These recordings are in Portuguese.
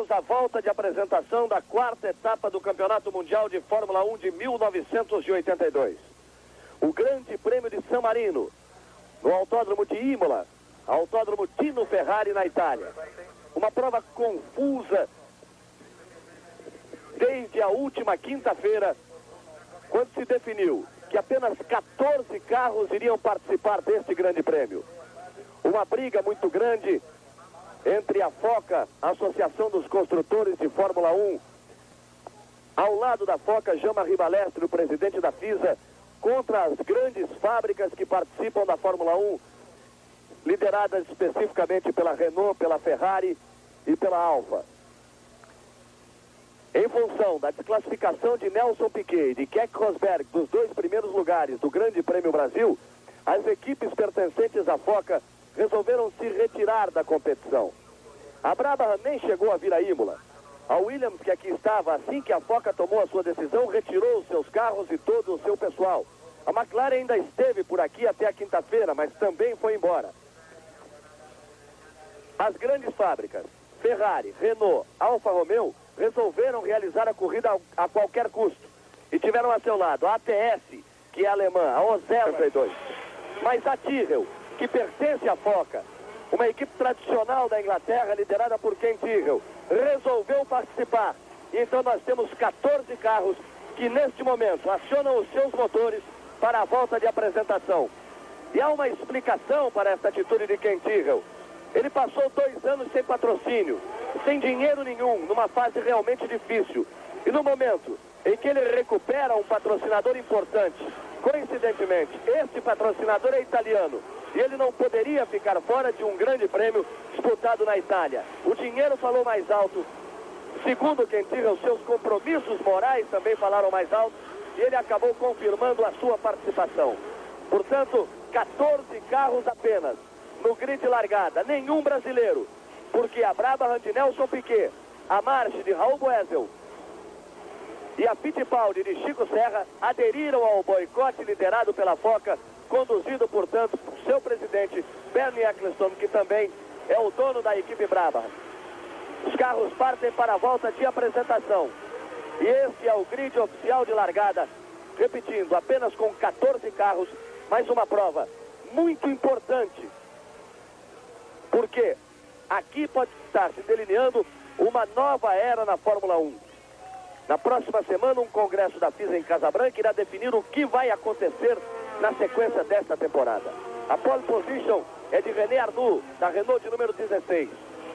carros da volta de apresentação da quarta etapa do Campeonato Mundial de Fórmula 1 de 1982. O Grande Prêmio de San Marino, no Autódromo de Imola, Autódromo Tino Ferrari na Itália. Uma prova confusa desde a última quinta-feira, quando se definiu que apenas 14 carros iriam participar deste Grande Prêmio. Uma briga muito grande entre a FOCA, a Associação dos Construtores de Fórmula 1, ao lado da FOCA, Jean-Marie Balestre, o presidente da FISA, contra as grandes fábricas que participam da Fórmula 1, lideradas especificamente pela Renault, pela Ferrari e pela Alfa. Em função da desclassificação de Nelson Piquet e de Keck Rosberg dos 2 primeiros lugares do Grande Prêmio Brasil, as equipes pertencentes à FOCA resolveram se retirar da competição. A Brabham nem chegou a vir a Imola. A Williams, que aqui estava, assim que a FOCA tomou a sua decisão, retirou os seus carros e todo o seu pessoal. A McLaren ainda esteve por aqui até a quinta-feira, mas também foi embora. As grandes fábricas, Ferrari, Renault, Alfa Romeo, resolveram realizar a corrida a qualquer custo. E tiveram a seu lado a ATS, que é alemã, a Osella, mas a Tyrrell, que pertence à FOCA, uma equipe tradicional da Inglaterra, liderada por Ken Tyrrell, resolveu participar. E então nós temos 14 carros que neste momento acionam os seus motores para a volta de apresentação. E há uma explicação para essa atitude de Ken Tyrrell. Ele passou 2 anos sem patrocínio, sem dinheiro nenhum, numa fase realmente difícil. E no momento em que ele recupera um patrocinador importante, coincidentemente, esse patrocinador é italiano, e ele não poderia ficar fora de um grande prêmio disputado na Itália. O dinheiro falou mais alto. Segundo Ken Tyrrell, seus compromissos morais também falaram mais alto, e ele acabou confirmando a sua participação. Portanto, 14 carros apenas no grid largada, nenhum brasileiro, porque a Brabham de Nelson Piquet, a March de Raul Boesel e a Fittipaldi de Chico Serra aderiram ao boicote liderado pela FOCA, conduzido, portanto, por seu presidente, Bernie Ecclestone, que também é o dono da equipe Brabham. Os carros partem para a volta de apresentação. E esse é o grid oficial de largada, repetindo, apenas com 14 carros, mais uma prova muito importante, porque aqui pode estar se delineando uma nova era na Fórmula 1. Na próxima semana, um congresso da FISA em Casabranca irá definir o que vai acontecer na sequência desta temporada. A pole position é de René Arnoux, da Renault de número 16.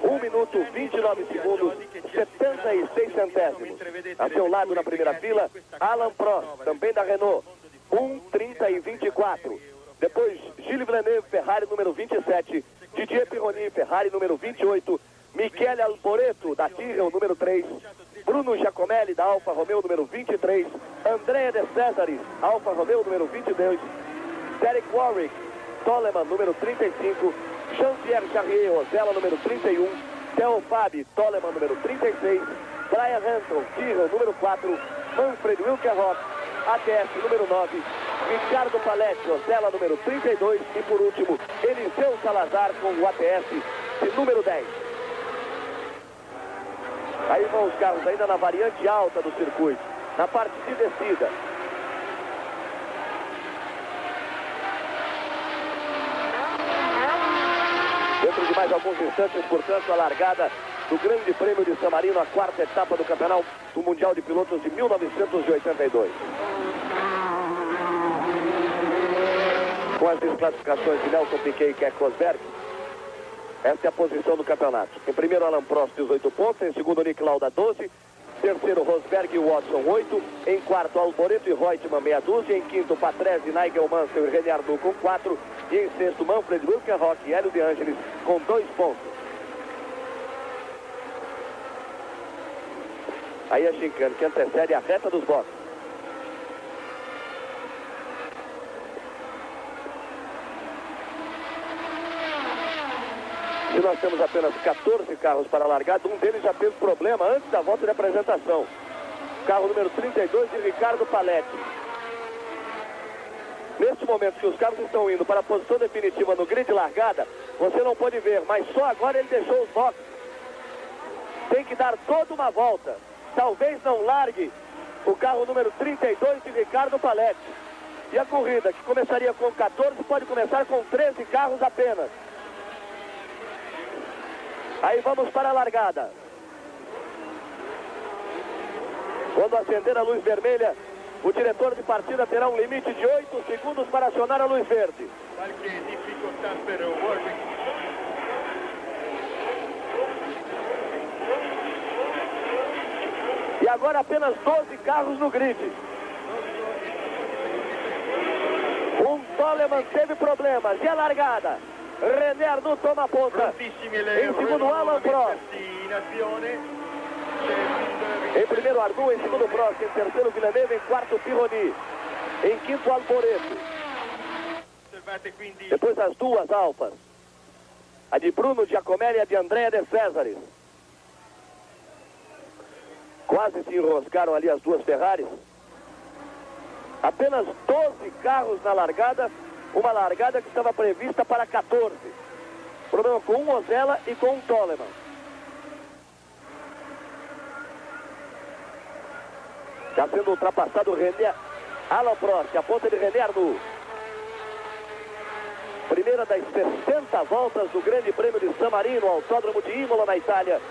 1 minuto, 29 segundos, 76 centésimos. A seu lado, na primeira fila, Alain Prost, também da Renault, 1:30 e 24. Depois, Gilles Villeneuve, Ferrari, número 27. Didier Pironi, Ferrari, número 28. Michele Alboreto, da Tyrrell, número 3. Bruno Giacomelli, da Alfa Romeo, número 23. Andrea De Cesaris, Alfa Romeo, número 22. Derek Warwick, Toleman, número 35. Jean-Pierre Charrier, Osella, número 31. Theo Fabi, Toleman, número 36. Brian Hanson, Tyrrell, número 4. Manfred Wilkenroth, ATS, número 9. Ricardo Paletti, Osella, número 32. E por último, Eliseu Salazar com o ATS de número 10. Aí vão os carros ainda na variante alta do circuito, na parte de descida. Dentro de mais alguns instantes, portanto, a largada do Grande Prêmio de San Marino, a quarta etapa do Campeonato do Mundial de Pilotos de 1982. Com as desclassificações de Nelson Piquet e Keck Rosberg, esta é a posição do campeonato. Em primeiro, Alain Prost, 18 pontos. Em segundo, Nick Lauda, 12. Terceiro, Rosberg e Watson, 8. Em quarto, Alboreto e Reutemann, meia dúzia. Em quinto, Patrese, Nigel Mansell e René Arnoux com 4. E em sexto, Manfred Wilkenroth e Hélio De Angelis com 2 pontos. Aí a chicane que antecede a reta dos boxes. Se nós temos apenas 14 carros para a largada, um deles já teve problema antes da volta de apresentação. Carro número 32 de Ricardo Paletti. Neste momento que os carros estão indo para a posição definitiva no grid largada, você não pode ver, mas só agora ele deixou os boxes. tem que dar toda uma volta. Talvez não largue o carro número 32 de Ricardo Paletti. E a corrida, que começaria com 14, pode começar com 13 carros apenas. Aí vamos para a largada. Quando acender a luz vermelha, o diretor de partida terá um limite de 8 segundos para acionar a luz verde. E agora apenas 12 carros no grid. Um Toleman teve problemas. E a largada? René Arnoux toma a ponta. Em segundo, Alan Prost. Em primeiro, Arnoux. Em segundo, Prost. Em terceiro, Villeneuve. Em quarto, Pironi. Em quinto, Alboreto. Depois as duas Alfas. A de Bruno Giacomelli e a de Andrea De Cesaris. Quase se enroscaram ali as duas Ferraris. Apenas 12 carros na largada. Uma largada que estava prevista para 14. Problema com um Ozella e com um Toleman. Está sendo ultrapassado o René Alan Prost, a ponta de René Arnoux. Primeira das 60 voltas do Grande Prêmio de San Marino, Autódromo de Imola, na Itália.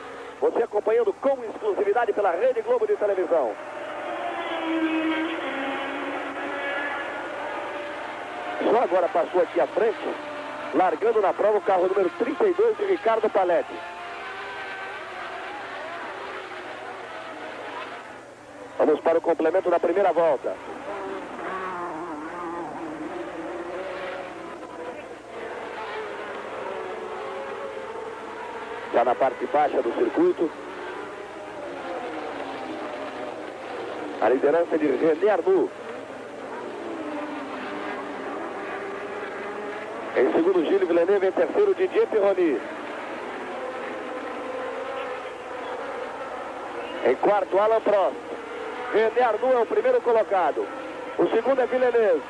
Você acompanhando com exclusividade pela Rede Globo de televisão. Só agora passou aqui à frente, largando na prova o carro número 32 de Ricardo Paletti. Vamos para o complemento da primeira volta. Já na parte baixa do circuito. A liderança de René Arnoux. Em segundo, Gilles Villeneuve. Em terceiro, Didier Pironi. Em quarto, Alan Prost. René Arnoux é o primeiro colocado. O segundo é Villeneuve.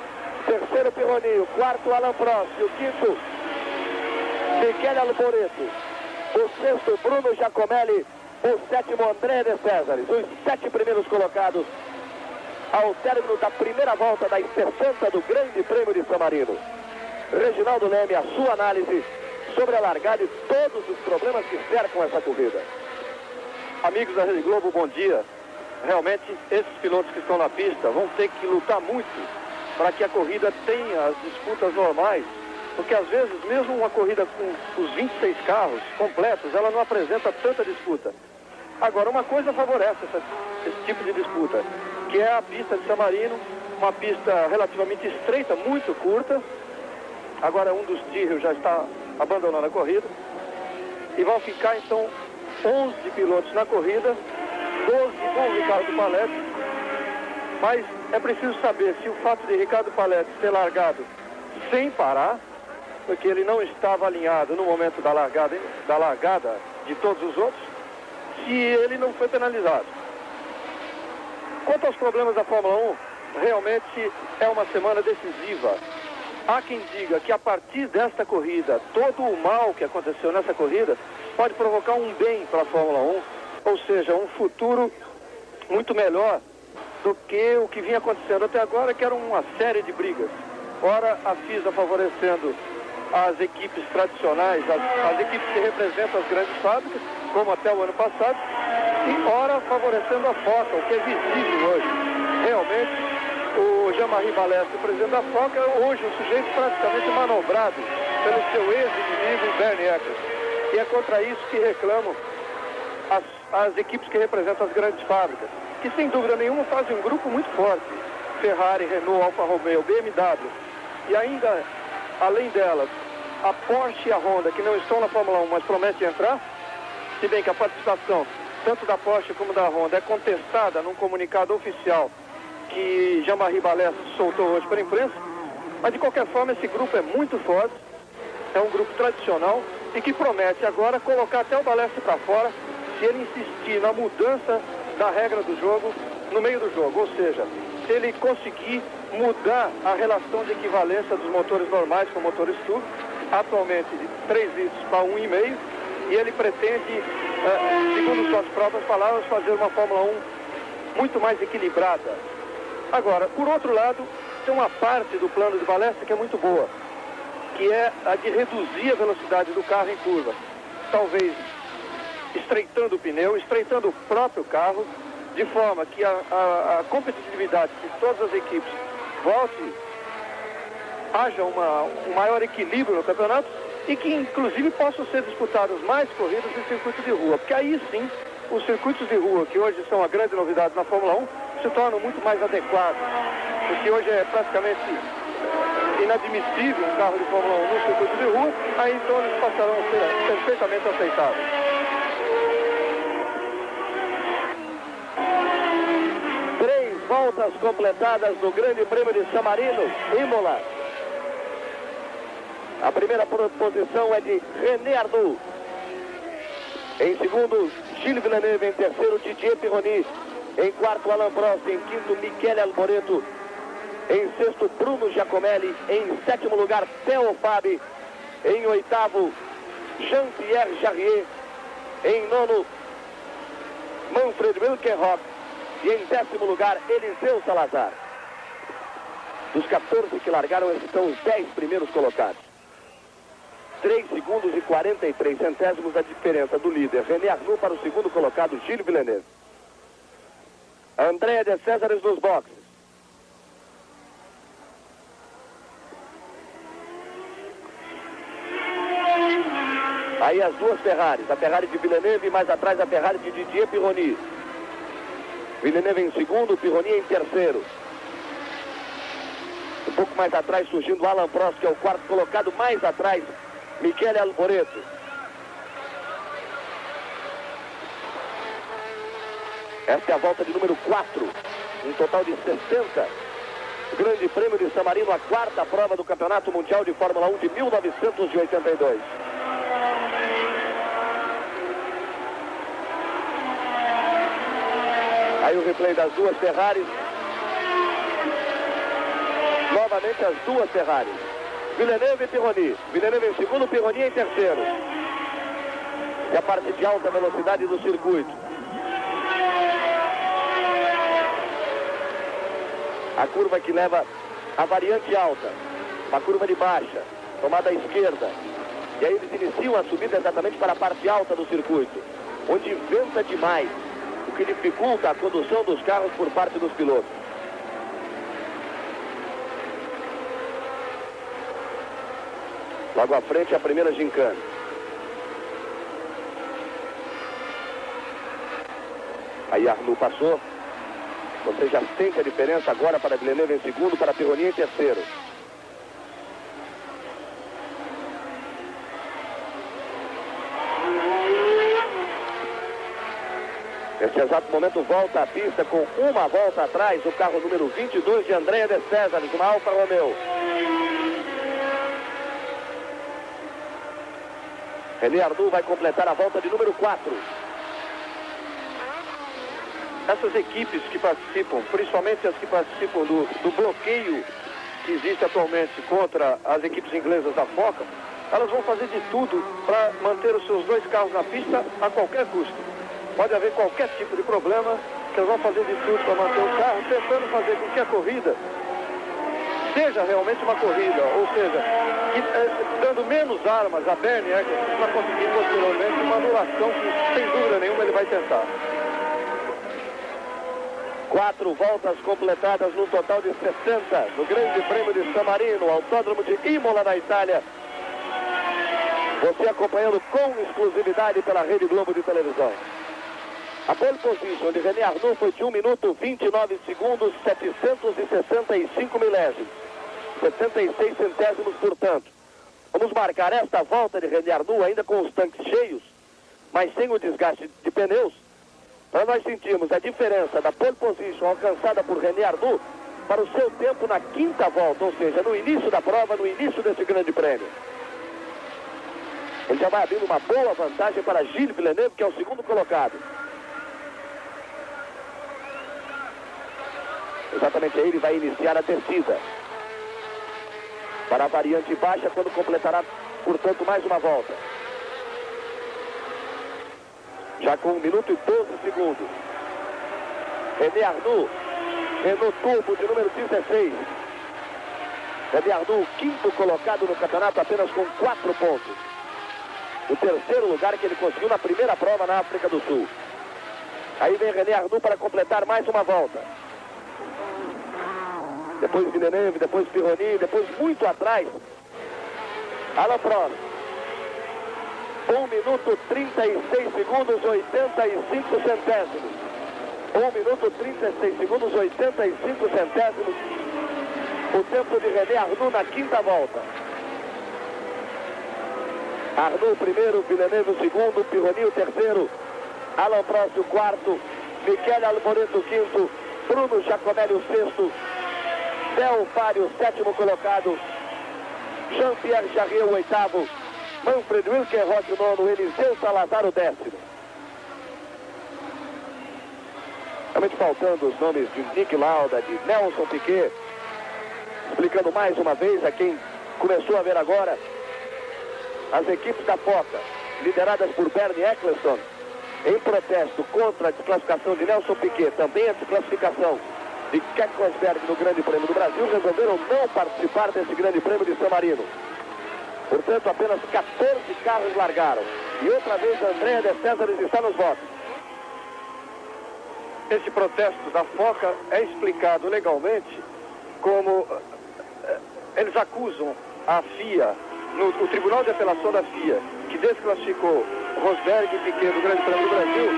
Terceiro, Pironi. O quarto, Alan Prost. E o quinto, Michele Alboreto. O sexto, Bruno Giacomelli. O sétimo, Andrea De Cesaris. Os 7 primeiros colocados ao término da primeira volta das 60 do Grande Prêmio de San Marino. Reginaldo Leme, a sua análise sobre a largada e todos os problemas que cercam essa corrida. Amigos da Rede Globo, bom dia. Realmente, esses pilotos que estão na pista vão ter que lutar muito para que a corrida tenha as disputas normais, porque às vezes, mesmo uma corrida com os 26 carros completos, ela não apresenta tanta disputa. Agora, uma coisa favorece esse tipo de disputa, que é a pista de San Marino, uma pista relativamente estreita, muito curta. Agora um dos Tyrrell já está abandonando a corrida. E vão ficar então 11 pilotos na corrida, 12 com o Ricardo Paletti. Mas é preciso saber se o fato de Ricardo Paletti ter largado sem parar, porque ele não estava alinhado no momento da largada de todos os outros, se ele não foi penalizado. Quanto aos problemas da Fórmula 1, realmente é uma semana decisiva. Há quem diga que a partir desta corrida, todo o mal que aconteceu nessa corrida pode provocar um bem para a Fórmula 1, ou seja, um futuro muito melhor do que o que vinha acontecendo até agora, que era uma série de brigas. Ora, a FISA favorecendo as equipes tradicionais, as equipes que representam as grandes fábricas, como até o ano passado, e ora favorecendo a FOCA, o que é visível hoje. Realmente, o Jean-Marie Balestre, o presidente da FOCA, hoje um sujeito praticamente manobrado pelo seu ex-inimigo Bernie Eccleston. E é contra isso que reclamam as equipes que representam as grandes fábricas, que sem dúvida nenhuma fazem um grupo muito forte. Ferrari, Renault, Alfa Romeo, BMW. E ainda, além delas, a Porsche e a Honda, que não estão na Fórmula 1, mas prometem entrar, se bem que a participação tanto da Porsche como da Honda é contestada num comunicado oficial que Jean-Marie Balestre soltou hoje para a imprensa. Mas de qualquer forma, esse grupo é muito forte, é um grupo tradicional e que promete agora colocar até o Balestre para fora se ele insistir na mudança da regra do jogo no meio do jogo, ou seja, se ele conseguir mudar a relação de equivalência dos motores normais com motores turbo, atualmente de 3 litros para 1,5, e ele pretende, segundo suas próprias palavras, fazer uma Fórmula 1 muito mais equilibrada. Agora, por outro lado, tem uma parte do plano de Valesca que é muito boa, que é a de reduzir a velocidade do carro em curva. Talvez estreitando o pneu, estreitando o próprio carro, de forma que a competitividade de todas as equipes volte, haja um maior equilíbrio no campeonato e que inclusive possam ser disputadas mais corridas em circuitos de rua, porque aí sim os circuitos de rua, que hoje são a grande novidade na Fórmula 1, se tornam muito mais adequados, porque hoje é praticamente inadmissível um carro de Fórmula 1 no circuito de rua, aí então eles passarão a ser perfeitamente aceitáveis. Voltas completadas no Grande Prêmio de San Marino, Imola. A primeira posição é de René Arnoux. Em segundo, Gilles Villeneuve. Em terceiro, Didier Pironi. Em quarto, Alain Prost. Em quinto, Michele Alboreto. Em sexto, Bruno Giacomelli. Em sétimo lugar, Theo Fabi. Em oitavo, Jean-Pierre Jarier. Em nono, Manfred Wilkenrock. E em décimo lugar, Eliseu Salazar. Dos 14 que largaram, esses são os 10 primeiros colocados. 3 segundos e 43 centésimos a diferença do líder René Arnoux para o segundo colocado, Gilles Villeneuve. Andrea de Césares nos boxes. Aí as duas Ferraris, a Ferrari de Villeneuve e mais atrás a Ferrari de Didier Pironi. Villeneuve em segundo, Pironi em terceiro. Um pouco mais atrás surgindo Alain Prost, que é o quarto colocado. Mais atrás, Michele Alboreto. Esta é a volta de número 4. Um total de 60. Grande Prêmio de San Marino, a quarta prova do Campeonato Mundial de Fórmula 1 de 1982. Aí o replay das duas Ferraris. Novamente as duas Ferraris. Villeneuve e Pironi. Villeneuve em segundo, Pironi em terceiro. E a parte de alta velocidade do circuito. A curva que leva a variante alta. Uma curva de baixa. Tomada à esquerda. E aí eles iniciam a subida exatamente para a parte alta do circuito, onde venta demais, o que dificulta a condução dos carros por parte dos pilotos. Logo à frente, a primeira gincana. Aí Arnoux passou. Você já sente a diferença agora para Villeneuve em segundo, para Pironi em terceiro. Neste exato momento volta à pista com uma volta atrás o carro número 22 de Andrea de Césares, uma Alfa Romeo. René Arnoux vai completar a volta de número 4. Essas equipes que participam, principalmente as que participam do bloqueio que existe atualmente contra as equipes inglesas da FOCA, elas vão fazer de tudo para manter os seus dois carros na pista a qualquer custo. Pode haver qualquer tipo de problema, que eles vão fazer de tudo para manter o carro, tentando fazer com que a corrida seja realmente uma corrida, ou seja, dando menos armas a Bernie Eccleston para conseguir posteriormente uma anulação que, sem dúvida nenhuma, ele vai tentar. 4 voltas completadas no total de 60 no Grande Prêmio de San Marino, Autódromo de Imola, na Itália. Você acompanhando com exclusividade pela Rede Globo de televisão. A pole position de René Arnoux foi de 1 minuto 29 segundos 765 milésimos, 76 centésimos, portanto. Vamos marcar esta volta de René Arnoux ainda com os tanques cheios, mas sem o desgaste de pneus, para nós sentirmos a diferença da pole position alcançada por René Arnoux para o seu tempo na quinta volta, ou seja, no início da prova, no início desse grande prêmio. Ele já vai abrindo uma boa vantagem para Gilles Villeneuve, que é o segundo colocado. Exatamente aí ele vai iniciar a descida para a variante baixa, quando completará, portanto, mais uma volta. já com 1 minuto e 12 segundos. René Arnoux, Renault Turbo de número 16. René Arnoux, quinto colocado no campeonato, apenas com 4 pontos. O terceiro lugar que ele conseguiu na primeira prova na África do Sul. Aí vem René Arnoux para completar mais uma volta. Depois Villeneuve, depois Pironi, depois muito atrás, Alain Prost. 1 minuto 36 segundos, 85 centésimos. 1 minuto 36 segundos, 85 centésimos. O tempo de René Arnoux na quinta volta. Arnoux o primeiro, Villeneuve o segundo, Pironi o terceiro, Alain Prost o quarto, Michele Alboreto o quinto, Bruno Giacomelli o sexto, Theo Faria o sétimo colocado, Jean-Pierre Jarier o oitavo, Manfred Wilkenroth o nono, Eliseu Salazar o décimo. Realmente faltando os nomes de Nick Lauda, de Nelson Piquet. Explicando mais uma vez a quem começou a ver agora, as equipes da FOCA, lideradas por Bernie Eccleston, em protesto contra a desclassificação de Nelson Piquet, também a desclassificação de Keco Rosberg no Grande Prêmio do Brasil, resolveram não participar desse Grande Prêmio de San Marino. Portanto, apenas 14 carros largaram. E outra vez, Andrea de Césares está nos votos. Esse protesto da FOCA é explicado legalmente como eles acusam a FIA, o Tribunal de Apelação da FIA, que desclassificou Rosberg e Piquet do Grande Prêmio do Brasil,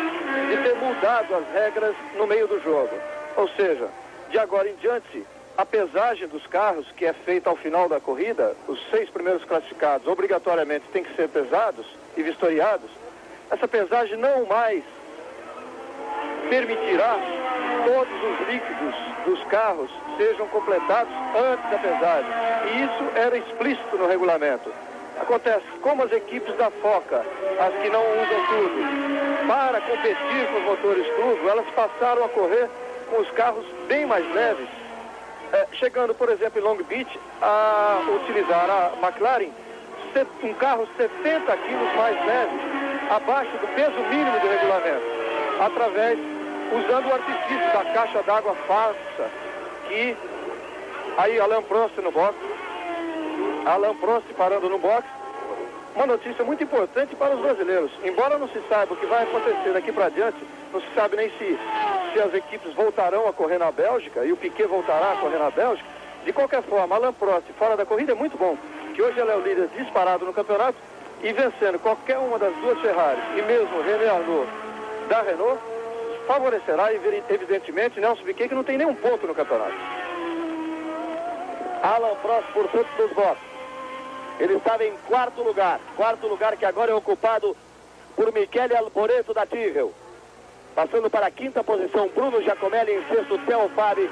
de ter mudado as regras no meio do jogo. Ou seja, de agora em diante, a pesagem dos carros, que é feita ao final da corrida, os 6 primeiros classificados obrigatoriamente têm que ser pesados e vistoriados. Essa pesagem não mais permitirá todos os líquidos dos carros sejam completados antes da pesagem. E isso era explícito no regulamento. Acontece, como as equipes da FOCA, as que não usam turbo, para competir com os motores turbo, elas passaram a correr com os carros bem mais leves, chegando, por exemplo, em Long Beach, a utilizar a McLaren, um carro 70 quilos mais leve, abaixo do peso mínimo do regulamento, usando o artifício da caixa d'água falsa, que aí Alain Prost no box, Alain Prost parando no box. Uma notícia muito importante para os brasileiros. Embora não se saiba o que vai acontecer daqui para diante, não se sabe nem se as equipes voltarão a correr na Bélgica e o Piquet voltará a correr na Bélgica. De qualquer forma, Alain Prost fora da corrida é muito bom, que hoje ele é o líder disparado no campeonato e vencendo qualquer uma das duas Ferraris e mesmo René Arnoux da Renault, favorecerá evidentemente Nelson Piquet, que não tem nenhum ponto no campeonato. Alain Prost, portanto, dos votos. Ele estava em quarto lugar que agora é ocupado por Michele Alboreto da Tyrrell. Passando para a quinta posição, Bruno Giacomelli, em sexto, Theo Faria,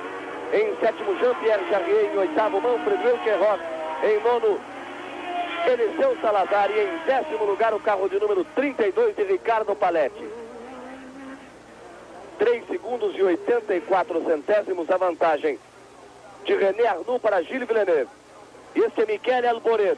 em sétimo, Jean-Pierre Jarier, em oitavo, Manfred Wilkenroth, em nono, Eliseu Salazar, e em décimo lugar o carro de número 32 de Ricardo Paletti. 3 segundos e 84 centésimos a vantagem de René Arnoux para Gilles Villeneuve. Este é Michele Alboreto.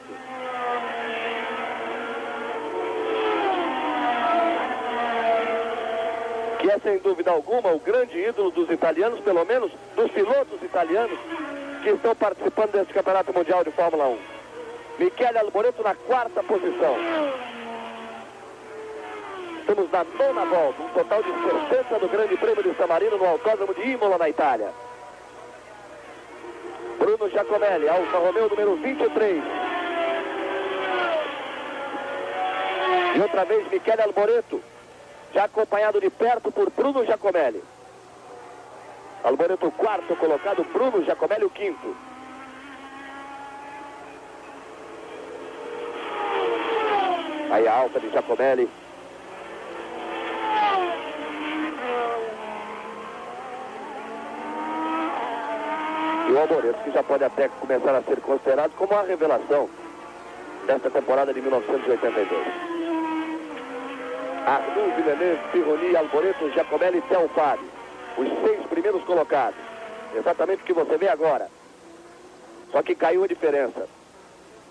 Que é, sem dúvida alguma, o grande ídolo dos italianos, pelo menos dos pilotos italianos que estão participando desse Campeonato Mundial de Fórmula 1. Michele Alboreto na quarta posição. Estamos na nona volta, um total de 60 do Grande Prêmio de San Marino no Autódromo de Imola, na Itália. Bruno Giacomelli, Alfa Romeo número 23. E outra vez Michele Alboreto, já acompanhado de perto por Bruno Giacomelli. Alboreto o quarto colocado, Bruno Giacomelli o quinto. Aí a alta de Giacomelli. E o Alboreto, que já pode até começar a ser considerado como a revelação desta temporada de 1982. Arnoux, Villeneuve, Pironi, Alboreto, Giacomelli e Theo Faria. Os 6 primeiros colocados. Exatamente o que você vê agora. Só que caiu a diferença.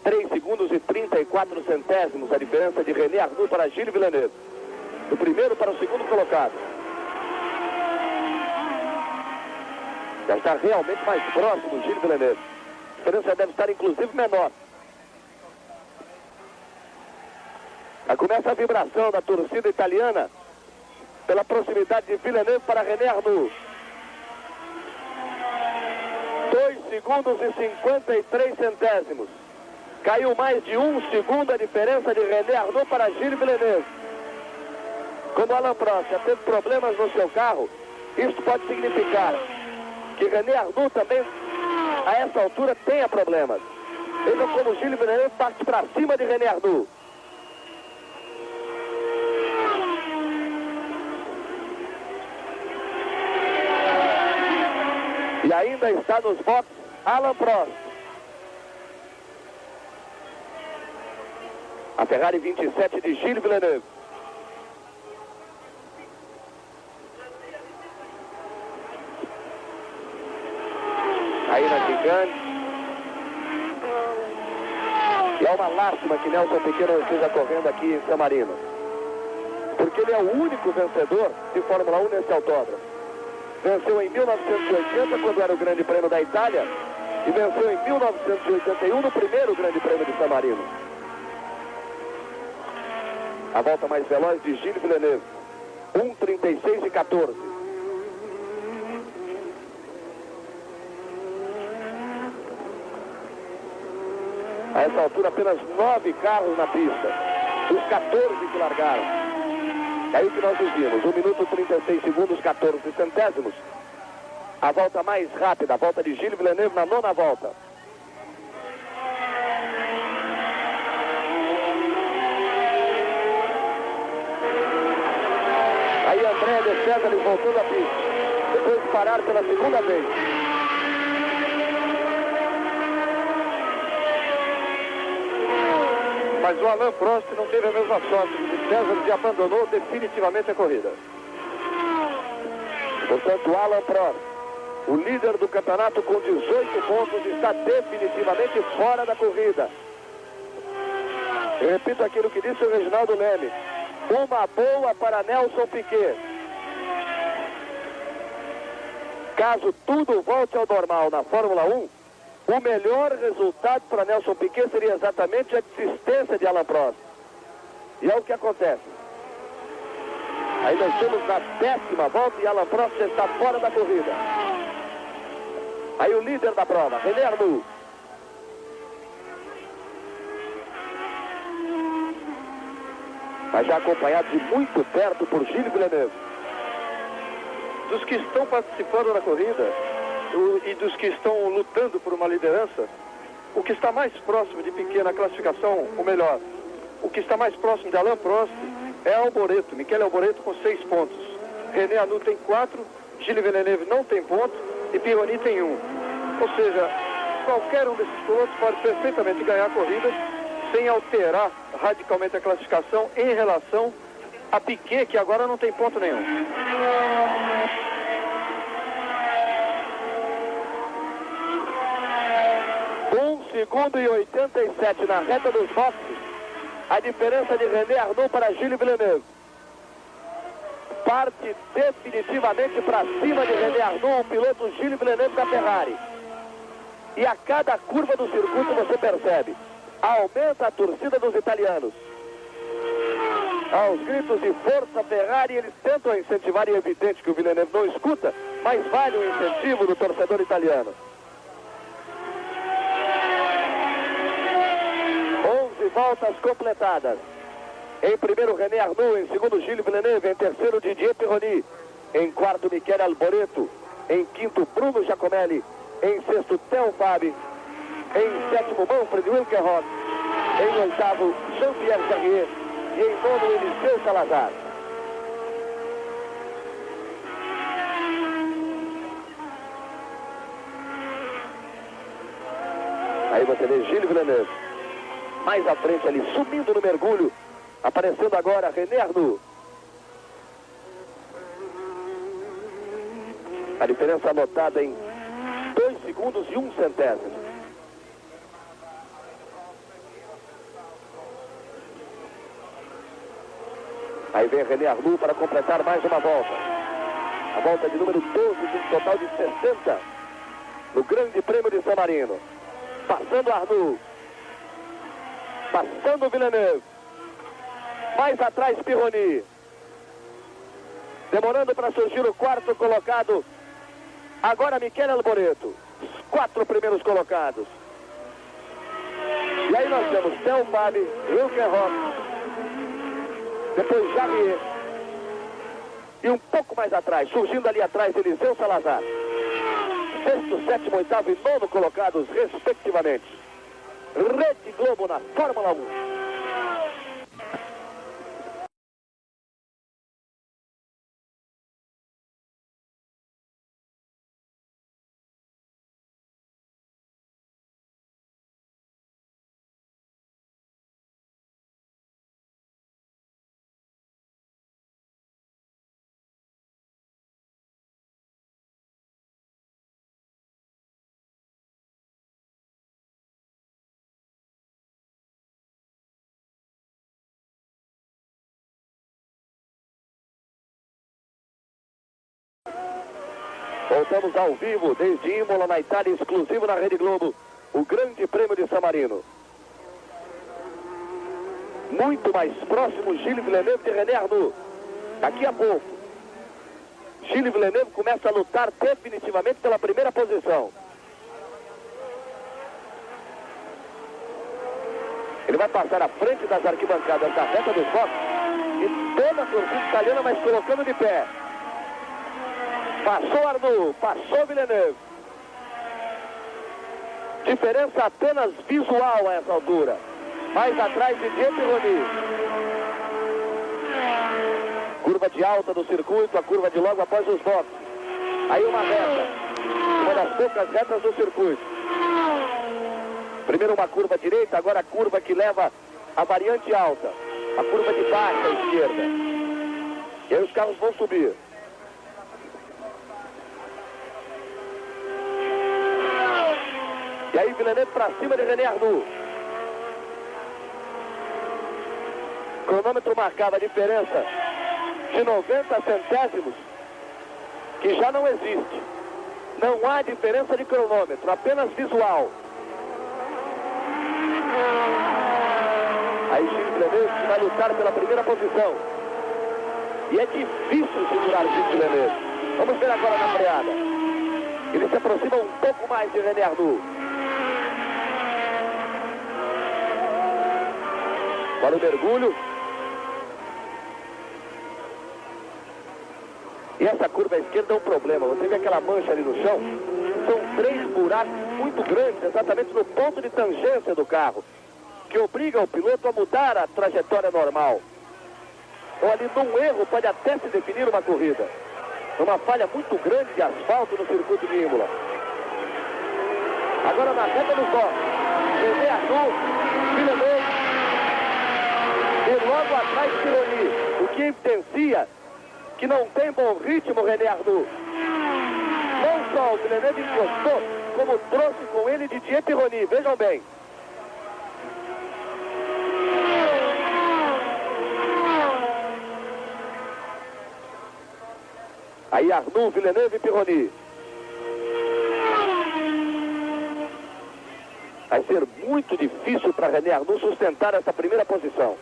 3 segundos e 34 centésimos a diferença de René Arnoux para Gilles Villeneuve. do primeiro para o segundo colocado. Já está realmente mais próximo do Gilles Villeneuve. A diferença deve estar inclusive menor. Aí começa a vibração da torcida italiana pela proximidade de Villeneuve para René Arnoux. 2 segundos e 53 centésimos. Caiu mais de 1 segundo a diferença de René Arnoux para Gilles Villeneuve. Como Alain Prost já teve problemas no seu carro, isso pode significar que René Arnoux também, a essa altura, tenha problemas. Vejam como Gilles Villeneuve parte para cima de René Arnoux. E ainda está nos boxes Alain Prost. A Ferrari 27 de Gilles Villeneuve. Aí na chicane. E é uma lástima que Nelson Piquet não esteja correndo aqui em San Marino. Porque ele é o único vencedor de Fórmula 1 nesse autódromo. Venceu em 1980, quando era o Grande Prêmio da Itália, e venceu em 1981 no primeiro Grande Prêmio de San Marino. A volta mais veloz de Gilles Villeneuve, 1:36:14. A essa altura, apenas 9 carros na pista, os 14 que largaram. É aí que nós vimos, 1 minuto 36 segundos, 14 centésimos. A volta mais rápida, a volta de Gilles Villeneuve na 9ª volta. Aí André de César voltou à pista, depois de parar pela segunda vez. Mas o Alain Prost não teve a mesma sorte. O César que abandonou definitivamente a corrida. Portanto, Alain Prost, o líder do campeonato com 18 pontos, está definitivamente fora da corrida. Eu repito aquilo que disse o Reginaldo Leme. Uma boa para Nelson Piquet. Caso tudo volte ao normal na Fórmula 1, o melhor resultado para Nelson Piquet seria exatamente a desistência de Alain Prost. E é o que acontece. Aí nós estamos na 10ª volta e Alain Prost já está fora da corrida. Aí o líder da prova, René Arnoux. Mas já acompanhado de muito perto por Gilles Villeneuve. Dos que estão participando da corrida e dos que estão lutando por uma liderança, o que está mais próximo de Piquet na classificação, ou melhor, o que está mais próximo de Alain Prost é Alboreto, Michele Alboreto com 6 pontos. René Arnoux tem 4, Gilles Villeneuve não tem ponto e Pironi tem 1. Ou seja, qualquer um desses pilotos pode perfeitamente ganhar a corrida sem alterar radicalmente a classificação em relação a Piquet, que agora não tem ponto nenhum. 1 segundo e 87 na reta dos boxes. A diferença de René Arnoux para Gilles Villeneuve. Parte definitivamente para cima de René Arnoux, o piloto Gilles Villeneuve da Ferrari. E a cada curva do circuito você percebe, aumenta a torcida dos italianos. Aos gritos de força Ferrari, eles tentam incentivar, e é evidente que o Villeneuve não escuta, mas vale o incentivo do torcedor italiano. 11 voltas completadas. Em primeiro, René Arnoux. Em segundo, Gilles Villeneuve. Em terceiro, Didier Pironi. Em quarto, Michele Alboreto. Em quinto, Bruno Giacomelli. Em sexto, Theo Fabi. Em sétimo, Manfred Wilkenroth. Em oitavo, Jean-Pierre Jarier. E em nono, Eliseu Salazar. Aí você vê Gilles Villeneuve mais à frente ali, subindo no mergulho. Aparecendo agora René Arnoux. A diferença anotada em 2 segundos e 1 centésimo. Aí Aí vem René Arnoux para completar mais uma volta. A volta de número 12 de um total de 60 no Grande Prêmio de San Marino. Passando Arnoux. Passando Villeneuve. Mais atrás Pironi. Demorando para surgir o quarto colocado. Agora Michele Alboreto. Os 4 primeiros colocados. E aí nós temos Theo Fabi, Hülkenberg, depois Javier. E um pouco mais atrás, surgindo ali atrás, Eliseu Salazar. 6º, 7º, 8º e 9º colocados, respectivamente. Rede Globo na Fórmula 1. Voltamos ao vivo desde Imola, na Itália, exclusivo na Rede Globo, o Grande Prêmio de San Marino. Muito mais próximo Gilles Villeneuve de René Arnoux. Daqui a pouco, Gilles Villeneuve começa a lutar definitivamente pela primeira posição. Ele vai passar à frente das arquibancadas da reta dos boxes e toda a torcida italiana vai se colocando de pé. Passou Arnoux, passou Villeneuve. Diferença apenas visual a essa altura. Mais atrás de Pironi. Curva de alta do circuito, a curva de logo após os boxes. Aí uma reta, uma das poucas retas do circuito. Primeiro uma curva direita, agora a curva que leva a variante alta. A curva de baixa à esquerda. E aí os carros vão subir. E aí Villeneuve para cima de René Arnoux. O cronômetro marcava a diferença de 90 centésimos, que já não existe. Não há diferença de cronômetro, apenas visual. Aí Gilles Villeneuve vai lutar pela primeira posição. E é difícil segurar Gilles Villeneuve. Vamos ver agora na freada. Ele se aproxima um pouco mais de René Arnoux. Para o mergulho. E essa curva à esquerda é um problema. Você vê aquela mancha ali no chão? São 3 buracos muito grandes, exatamente no ponto de tangência do carro, que obriga o piloto a mudar a trajetória normal. Ou ali num erro pode até se definir uma corrida. Uma falha muito grande de asfalto no circuito de Imola. Agora na reta do boxe, René Arnoux, Villeneuve. E logo atrás Pironi, o que evidencia que não tem bom ritmo René Arnoux. Não só o Villeneuve encostou, como trouxe com ele Didier Pironi, vejam bem. Aí Arnoux, Villeneuve e Pironi. Vai ser muito difícil para René Arnoux sustentar essa primeira posição.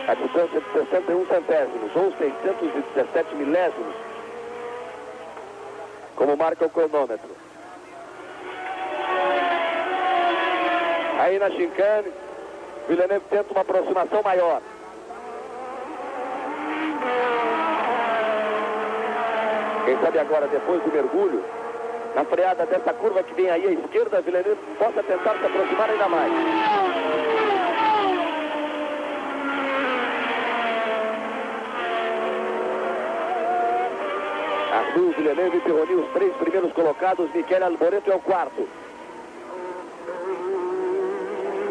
A distância de 61 centésimos, ou 617 milésimos, como marca o cronômetro. Aí na chicane, Villeneuve tenta uma aproximação maior. Quem sabe agora, depois do mergulho, na freada dessa curva que vem aí à esquerda, Villeneuve possa tentar se aproximar ainda mais. Arnoux, Villeneuve e Pironi, os 3 primeiros colocados. Michele Alboreto é o 4º.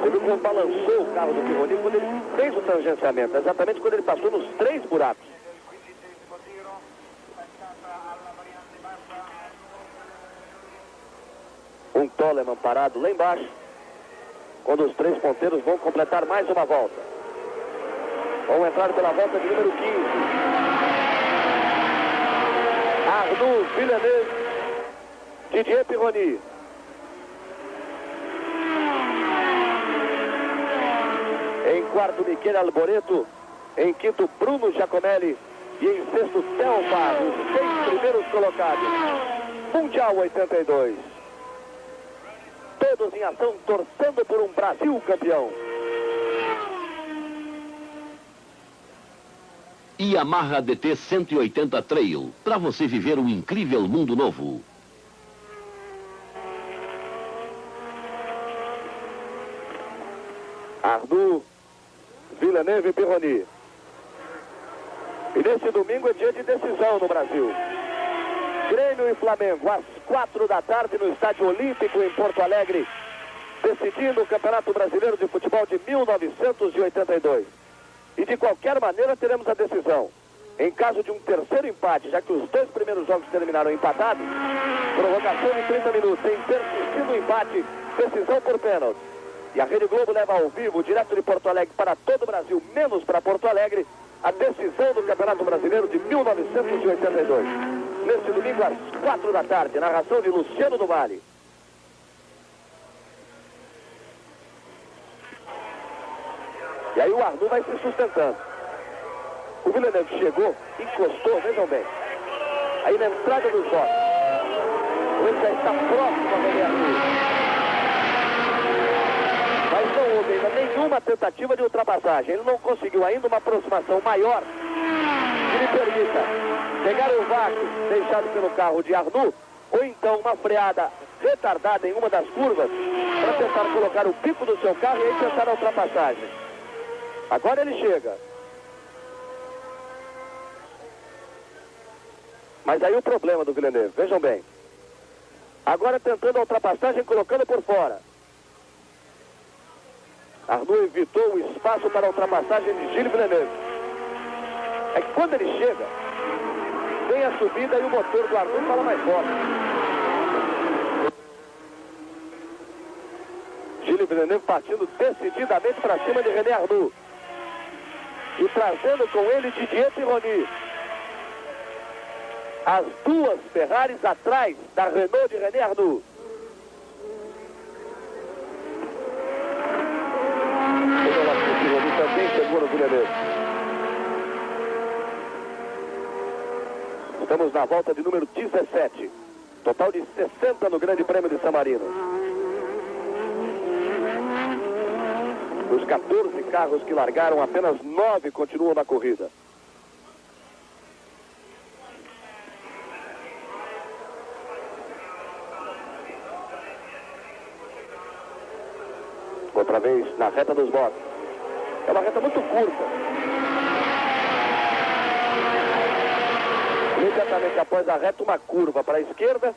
Você viu como balançou o carro do Pironi quando ele fez o tangenciamento, exatamente quando ele passou nos 3 buracos. Um Toleman parado lá embaixo, quando os 3 ponteiros vão completar mais uma volta. Vão entrar pela volta de número 15. Arnoux, Villeneuve, Didier Pironi. Em quarto, Michele Alboreto. Em quinto, Bruno Giacomelli. E em sexto, Théophile. Os 6 primeiros colocados. Mundial 82. Todos em ação, torcendo por um Brasil campeão. Yamaha DT 180 Trail, para você viver um incrível mundo novo. Arnoux, Villeneuve e Pironi. E nesse domingo é dia de decisão no Brasil. Grêmio e Flamengo, às 4 da tarde no Estádio Olímpico em Porto Alegre, decidindo o Campeonato Brasileiro de Futebol de 1982. E de qualquer maneira teremos a decisão. Em caso de um terceiro empate, já que os 2 primeiros jogos terminaram empatados, prorrogação de 30 minutos, em persistindo o empate, decisão por pênalti. E a Rede Globo leva ao vivo, direto de Porto Alegre para todo o Brasil, menos para Porto Alegre, a decisão do Campeonato Brasileiro de 1982. Neste domingo, às 4 da tarde, narração de Luciano do Vale. E aí o Arnoux vai se sustentando. O Villeneuve chegou, encostou, vejam bem. Aí na entrada dos botes. Ele já está próximo a René Arnoux. Mas não houve ainda nenhuma tentativa de ultrapassagem. Ele não conseguiu ainda uma aproximação maior que lhe permita pegar o vácuo deixado pelo carro de Arnoux, ou então uma freada retardada em uma das curvas para tentar colocar o pico do seu carro e aí tentar a ultrapassagem. Agora ele chega. Mas aí o problema do Villeneuve, vejam bem. Agora tentando a ultrapassagem, colocando por fora. Arnoux evitou o espaço para a ultrapassagem de Gilles Villeneuve. É que quando ele chega, vem a subida e o motor do Arnoux fala mais forte. Gilles Villeneuve partindo decididamente para cima de René Arnoux. E trazendo com ele Didier Pironi. As 2 Ferraris atrás da Renault de René Arnoux. O Pironi também chegou no Villeneuve. Estamos na volta de número 17. Total de 60 no Grande Prêmio de San Marino. Dos 14 carros que largaram, apenas 9 continuam na corrida. Outra vez na reta dos boxes. É uma reta muito curta. Imediatamente após a reta, uma curva para a esquerda.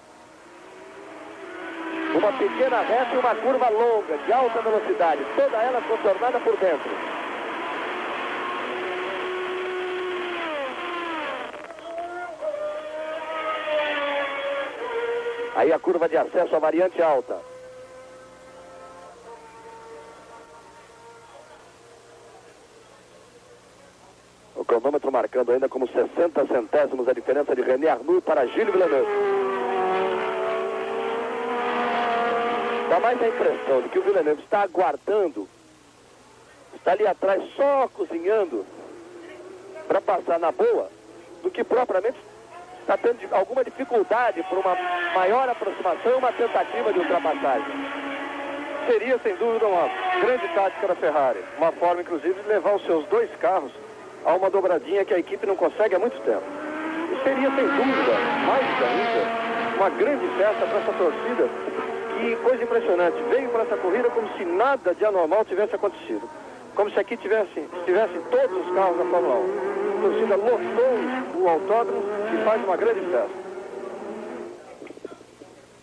Uma pequena reta e uma curva longa, de alta velocidade, toda ela contornada por dentro. Aí a curva de acesso à variante alta. O cronômetro marcando ainda como 60 centésimos a diferença de René Arnoux para Gilles Villeneuve. Dá mais a impressão de que o Villeneuve está aguardando, está ali atrás só cozinhando para passar na boa, do que propriamente está tendo alguma dificuldade por uma maior aproximação e uma tentativa de ultrapassagem. Seria sem dúvida uma grande tática da Ferrari, uma forma inclusive de levar os seus 2 carros a uma dobradinha que a equipe não consegue há muito tempo. E seria sem dúvida, mais ainda, uma grande festa para essa torcida. E coisa impressionante, veio para essa corrida como se nada de anormal tivesse acontecido. Como se aqui tivessem todos os carros da Fórmula 1. A torcida lotou o autódromo e faz uma grande festa.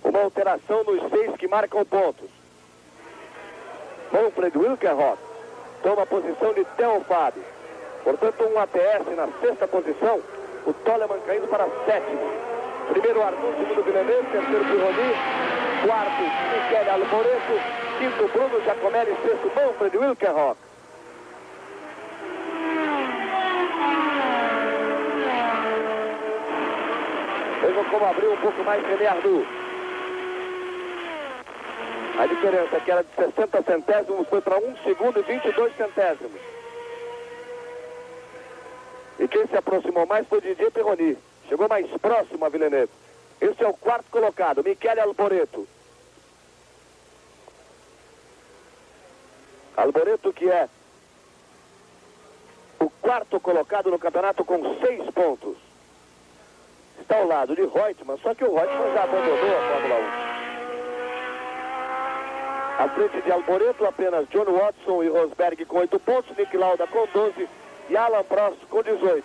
Uma alteração nos 6 que marcam pontos. Manfred Wilkenroth toma a posição de Théophile. Portanto, um ATS na 6ª posição. O Toleman caindo para 7º. Primeiro Arnoux, segundo Villeneuve, terceiro Pironi. Quarto, Michele Alboreto. Quinto, Bruno Giacomelli. Sexto, Manfred Wilkenroth. Vejam como abriu um pouco mais René Arnoux. A diferença que era de 60 centésimos foi para 1 segundo e 22 centésimos. E quem se aproximou mais foi Didier Pironi. Chegou mais próximo a Villeneuve. Esse é o quarto colocado, Michele Alboreto. Alboreto, que é o quarto colocado no campeonato com 6 pontos. Está ao lado de Reutemann, só que o Reutemann já abandonou a Fórmula 1. À frente de Alboreto, apenas John Watson e Rosberg com 8 pontos, Nick Lauda com 12 e Alain Prost com 18.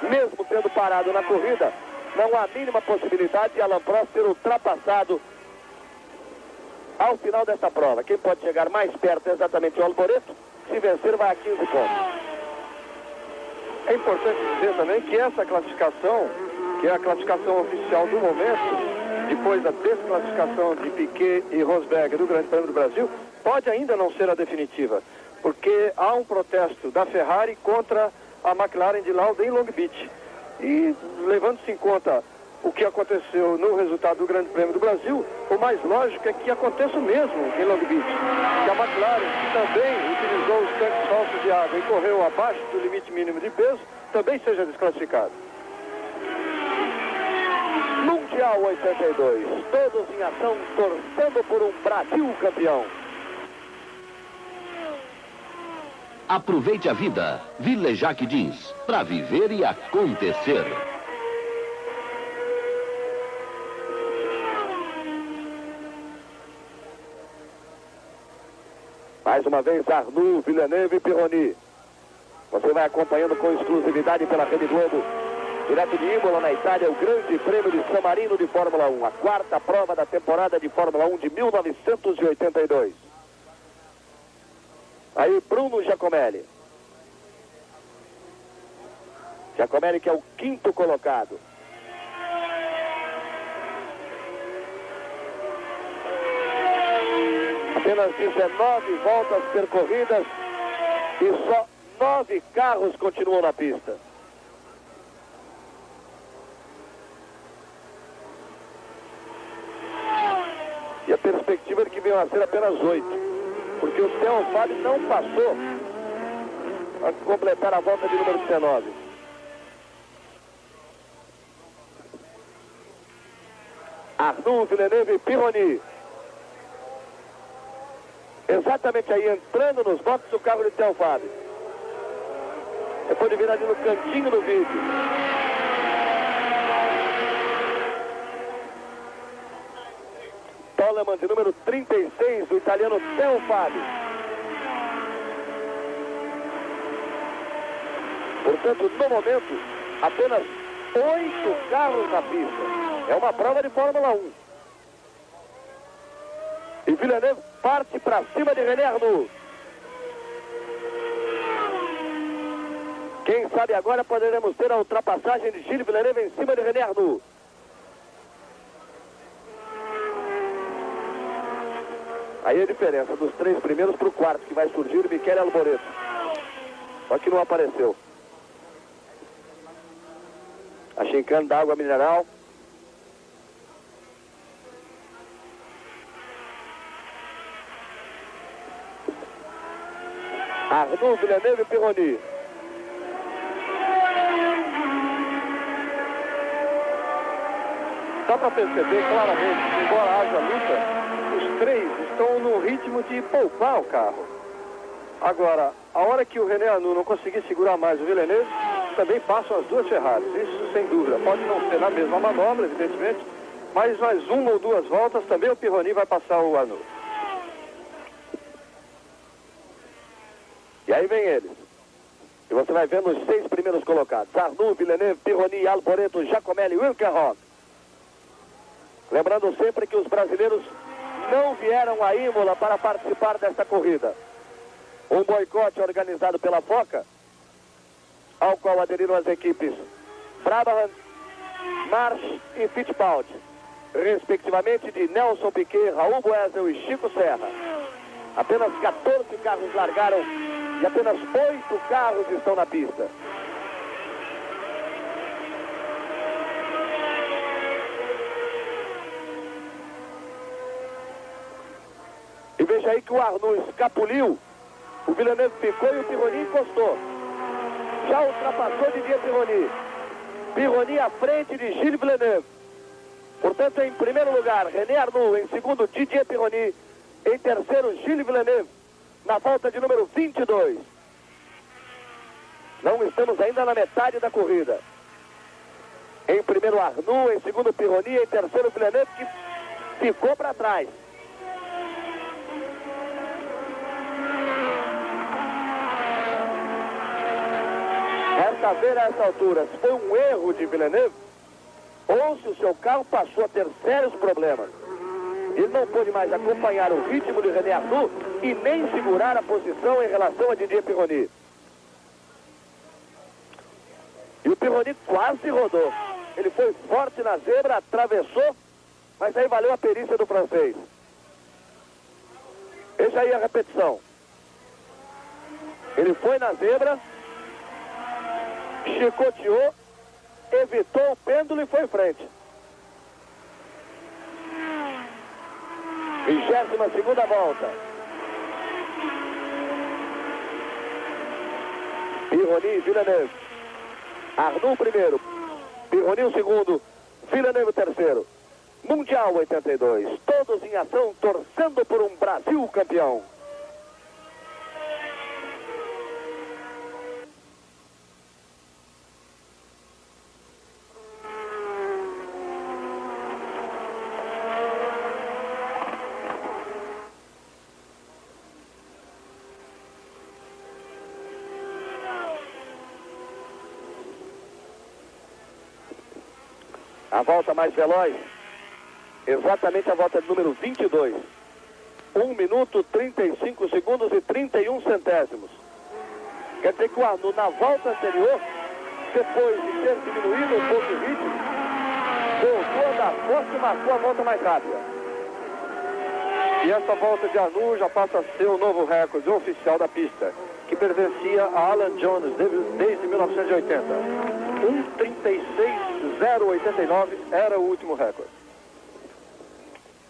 Mesmo tendo parado na corrida, não há a mínima possibilidade de Alain Prost ser ultrapassado ao final dessa prova. Quem pode chegar mais perto é exatamente o Alboreto. Se vencer, vai a 15 pontos. É importante dizer também que essa classificação, que é a classificação oficial do momento, depois da desclassificação de Piquet e Rosberg do Grande Prêmio do Brasil, pode ainda não ser a definitiva, porque há um protesto da Ferrari contra a McLaren de Lauda em Long Beach. E, levando-se em conta o que aconteceu no resultado do Grande Prêmio do Brasil, o mais lógico é que aconteça o mesmo em Long Beach. Que a McLaren, que também utilizou os tanques falsos de água e correu abaixo do limite mínimo de peso, também seja desclassificado. Mundial 82, todos em ação, torcendo por um Brasil campeão. Aproveite a vida. Villejac Jeans, para viver e acontecer. Mais uma vez, Arnoux, Villeneuve e Pironi. Você vai acompanhando com exclusividade pela Rede Globo, direto de Imola, na Itália, o Grande Prêmio de San Marino de Fórmula 1, a quarta prova da temporada de Fórmula 1 de 1982. Aí, Bruno Giacomelli. Giacomelli, que é o quinto colocado. Apenas 19 voltas percorridas e só 9 carros continuam na pista. E a perspectiva é de que venham a ser apenas 8, porque o Theo Fábio não passou a completar a volta de número 19. Arnoux, Villeneuve e Pironi. Exatamente aí, entrando nos boxes, o carro de Theo Fábio. Você pode ver ali no cantinho do vídeo. Toleman de número 36, o italiano Theo Fábio. Portanto, no momento, apenas 8 carros na pista. É uma prova de Fórmula 1. E Villeneuve parte para cima de René Arnoux. Quem sabe agora poderemos ter a ultrapassagem de Gilles Villeneuve em cima de René Arnoux. Aí a diferença dos 3 primeiros para o quarto, que vai surgir, Michele Alboreto. Só que não apareceu. A chicane da água mineral. Arnoux, Villeneuve e Pironi. Dá para perceber claramente que, embora haja luta, os 3 estão no ritmo de poupar o carro. Agora, a hora que o René Arnoux não conseguir segurar mais o Villeneuve, também passam as 2 Ferraris. Isso sem dúvida. Pode não ser na mesma manobra, evidentemente, mas mais 1 ou 2 voltas também o Pironi vai passar o Arnoux. E aí vem eles. E você vai vendo os 6 primeiros colocados. Arnoux, Villeneuve, Pironi, Alboreto, Giacomelli e Wilkenhoff. Lembrando sempre que os brasileiros não vieram a Imola para participar desta corrida. Um boicote organizado pela FOCA, ao qual aderiram as equipes Brabham, March e Fittipaldi, respectivamente de Nelson Piquet, Raul Boesel e Chico Serra. Apenas 14 carros largaram e apenas 8 carros estão na pista. Veja aí que o Arnoux escapuliu, o Villeneuve ficou e o Pironi encostou. Já ultrapassou Didier Pironi. Pironi à frente de Gilles Villeneuve. Portanto, em primeiro lugar, René Arnoux. Em segundo, Didier Pironi. Em terceiro, Gilles Villeneuve. Na volta de número 22. Não estamos ainda na metade da corrida. Em primeiro, Arnoux. Em segundo, Pironi. Em terceiro, Villeneuve, que ficou para trás. Resta ver a essa altura se foi um erro de Villeneuve ou se o seu carro passou a ter sérios problemas. Ele não pôde mais acompanhar o ritmo de René Arnoux e nem segurar a posição em relação a Didier Pironi. E o Pironi quase rodou. Ele foi forte na zebra, atravessou, mas aí valeu a perícia do francês. Veja aí a repetição. Ele foi na zebra, chicoteou, evitou o pêndulo e foi em frente. 22ª volta. Pironi e Villeneuve. Arnoux primeiro, Pironi o segundo, Villeneuve o terceiro. Mundial 82, todos em ação, torcendo por um Brasil campeão. A volta mais veloz, exatamente a volta de número 22. 1 minuto, 35 segundos e 31 centésimos. Quer dizer que o Arnoux, na volta anterior, depois de ter diminuído um pouco o ritmo, voltou da força e marcou a volta mais rápida. E essa volta de Arnoux já passa a ser o novo recorde oficial da pista, que pertencia a Alan Jones desde 1980. 1:36.089 era o último recorde.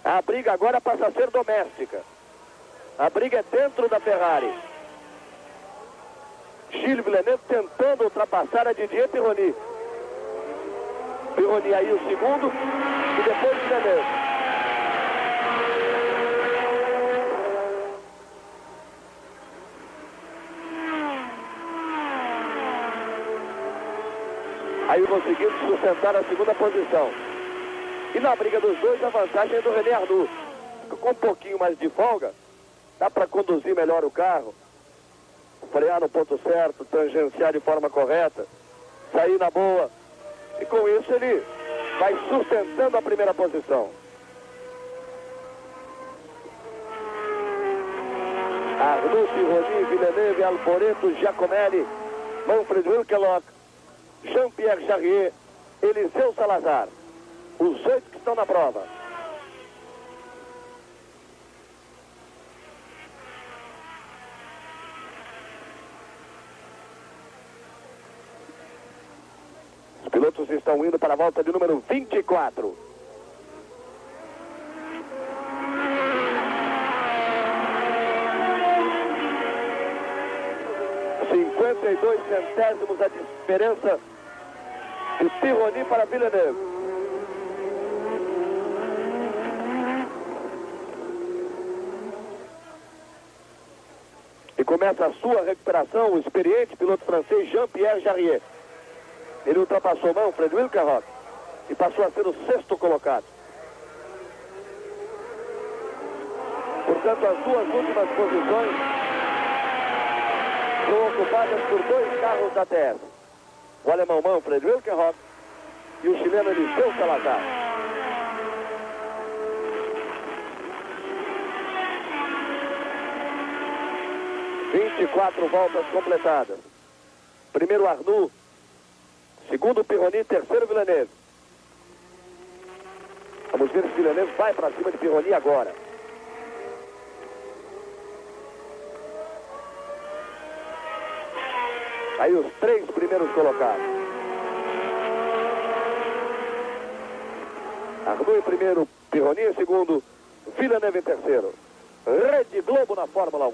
A briga agora passa a ser doméstica. A briga é dentro da Ferrari. Gilles Villeneuve tentando ultrapassar a Didier Pironi. Pironi aí o segundo e depois Villeneuve. Aí conseguindo sustentar a segunda posição. E na briga dos dois, a vantagem é do René Arnoux. Com um pouquinho mais de folga, dá para conduzir melhor o carro, frear no ponto certo, tangenciar de forma correta, sair na boa. E com isso ele vai sustentando a primeira posição. Arnoux, Pironi, Villeneuve, Alboreto, Giacomelli, Manfred Wilkelock, Jean-Pierre Jarier, Eliseu Salazar. Os 8 que estão na prova. Os pilotos estão indo para a volta de número 24. $52 centésimos a diferença de Pironi para Villeneuve. E começa a sua recuperação o experiente piloto francês Jean-Pierre Jarier. Ele ultrapassou Manfred Wilkelock e passou a ser o 6º colocado. Portanto, as duas últimas posições são ocupadas por 2 carros da TS. O alemão Manfred Wilkelock e o chileno Eliseu Salazar. ...24 voltas completadas. Primeiro Arnoux, segundo Pironi, terceiro Villeneuve. Vamos ver se Villeneuve vai para cima de Pironi agora. Aí os 3 primeiros colocados. Arnoux em primeiro, Pironi em segundo, Villeneuve em terceiro. Rede Globo na Fórmula 1.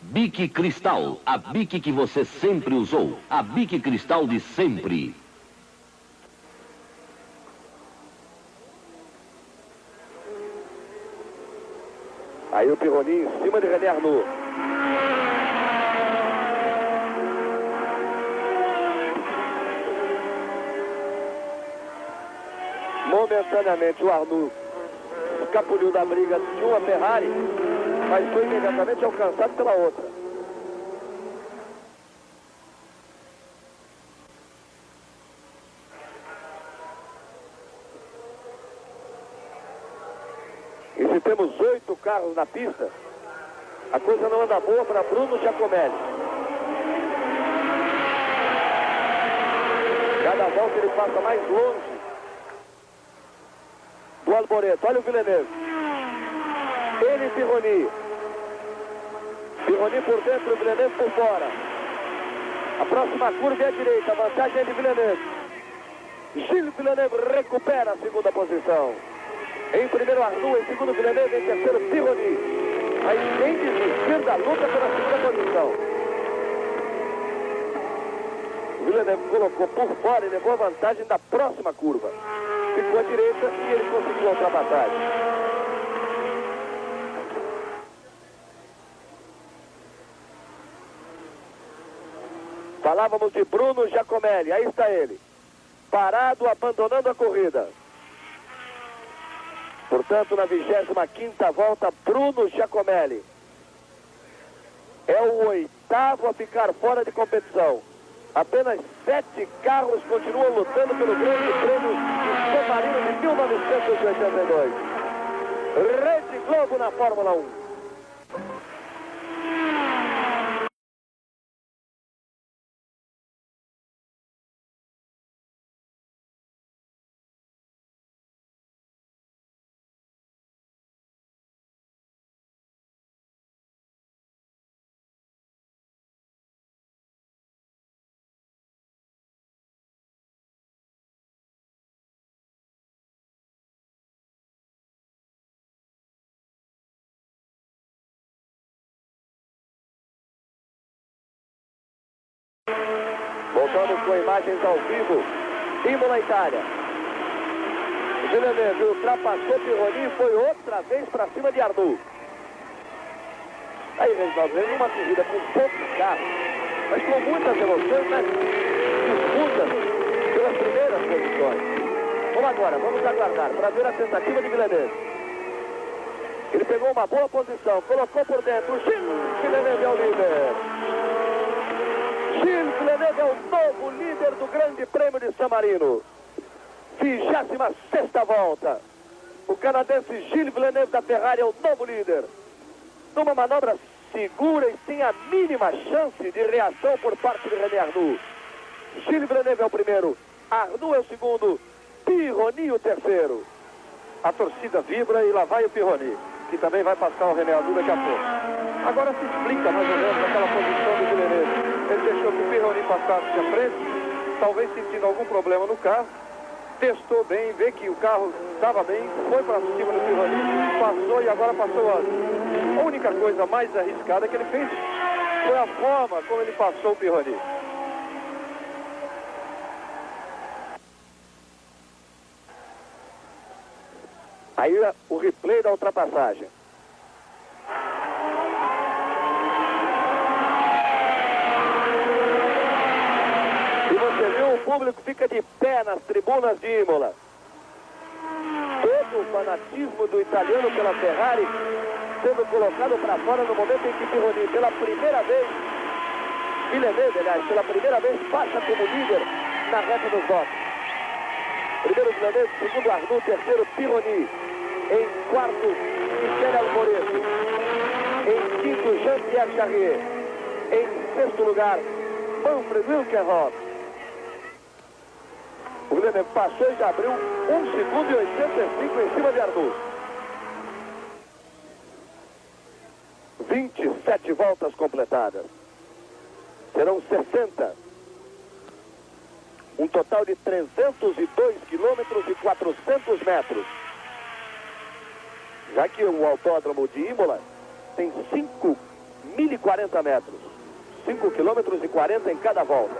Bic Cristal, a Bic que você sempre usou. A Bic Cristal de sempre. Aí o Pironi em cima de René Arnoux. Momentaneamente o Arnoux escapuliu da briga de uma Ferrari, mas foi imediatamente alcançado pela outra. E se temos 8 carros na pista, a coisa não anda boa para Bruno Giacomelli. Cada volta ele passa mais longe do Alboreto. Olha o Villeneuve. Ele e Pironi. Pironi por dentro, Villeneuve por fora. A próxima curva é a direita. A vantagem é de Villeneuve. Gilles Villeneuve recupera a segunda posição. Em primeiro Arnoux, em segundo Villeneuve, em terceiro Pironi. Mas sem desistir da luta pela segunda posição. Villeneuve colocou por fora e levou a vantagem da próxima curva. Ficou à direita e ele conseguiu a ultrapassagem. Falávamos de Bruno Giacomelli, aí está ele. Parado, abandonando a corrida. Portanto, na 25ª volta, Bruno Giacomelli é o 8º a ficar fora de competição. Apenas 7 carros continuam lutando pelo Grande Prêmio de San Marino de 1982. Rede Globo na Fórmula 1. Voltamos com imagens ao vivo. Imola, Itália. Villeneuve ultrapassou Pironi e foi outra vez para cima de Arnoux. Aí, Reginaldo, vem uma corrida com poucos carros, mas com muitas emoções, né? Disputas pelas primeiras posições. Vamos agora, vamos aguardar para ver a tentativa de Villeneuve. Ele pegou uma boa posição, colocou por dentro. Gilles Villeneuve é o líder. Gilles Villeneuve é o novo líder do Grande Prêmio de San Marino. 26ª volta. O canadense Gilles Villeneuve da Ferrari é o novo líder. Numa manobra segura e sem a mínima chance de reação por parte de René Arnoux. Gilles Villeneuve é o primeiro, Arnoux é o segundo, Pironi o terceiro. A torcida vibra e lá vai o Pironi, que também vai passar o René Arnoux daqui a pouco. Agora se explica mais ou menos aquela posição do Villeneuve. Ele deixou que o Pironi passasse à frente, talvez sentindo algum problema no carro. Testou bem, vê que o carro estava bem, foi para cima do Pironi, passou e agora passou a única coisa mais arriscada que ele fez foi a forma como ele passou o Pironi. Aí o replay da ultrapassagem. E você viu, o público fica de pé nas tribunas de Imola. Todo o fanatismo do italiano pela Ferrari sendo colocado para fora no momento em que Pironi, pela primeira vez, Villeneuve, aliás, pela primeira vez, passa como líder na reta dos boxes. Primeiro Villeneuve, segundo Arnoux, terceiro Pironi. Em quarto, Michele Alboreto. Em quinto, Jean-Pierre Jarier. Em sexto lugar, Manfred Wilkenroth. O Villeneuve passou e já abriu 1 segundo e 85 em cima de Arnoux. 27 voltas completadas. Serão 60. Um total de 302 quilômetros e 400 metros. já que o autódromo de Imola tem 5.040 metros. 5 quilômetros e 40 em cada volta.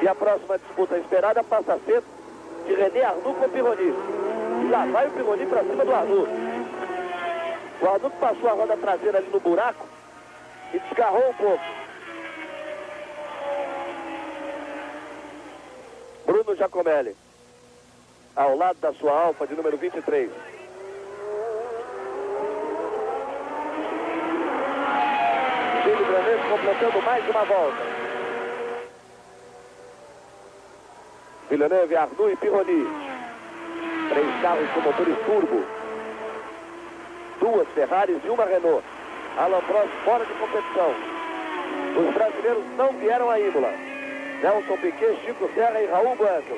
E a próxima disputa esperada passa a ser de René Arnoux com o Pironi. E lá vai o Pironi para cima do Arnoux. O Arnoux passou a roda traseira ali no buraco e desgarrou um pouco. Bruno Giacomelli, ao lado da sua Alfa de número 23. Gilles Villeneuve completando mais uma volta. Villeneuve, Arnoux e Pironi. 3 carros com motores turbo. 2 Ferraris e uma Renault. Alain Prost fora de competição. Os brasileiros não vieram a Imola. Nelson Piquet, Chico Serra e Raul Blanco.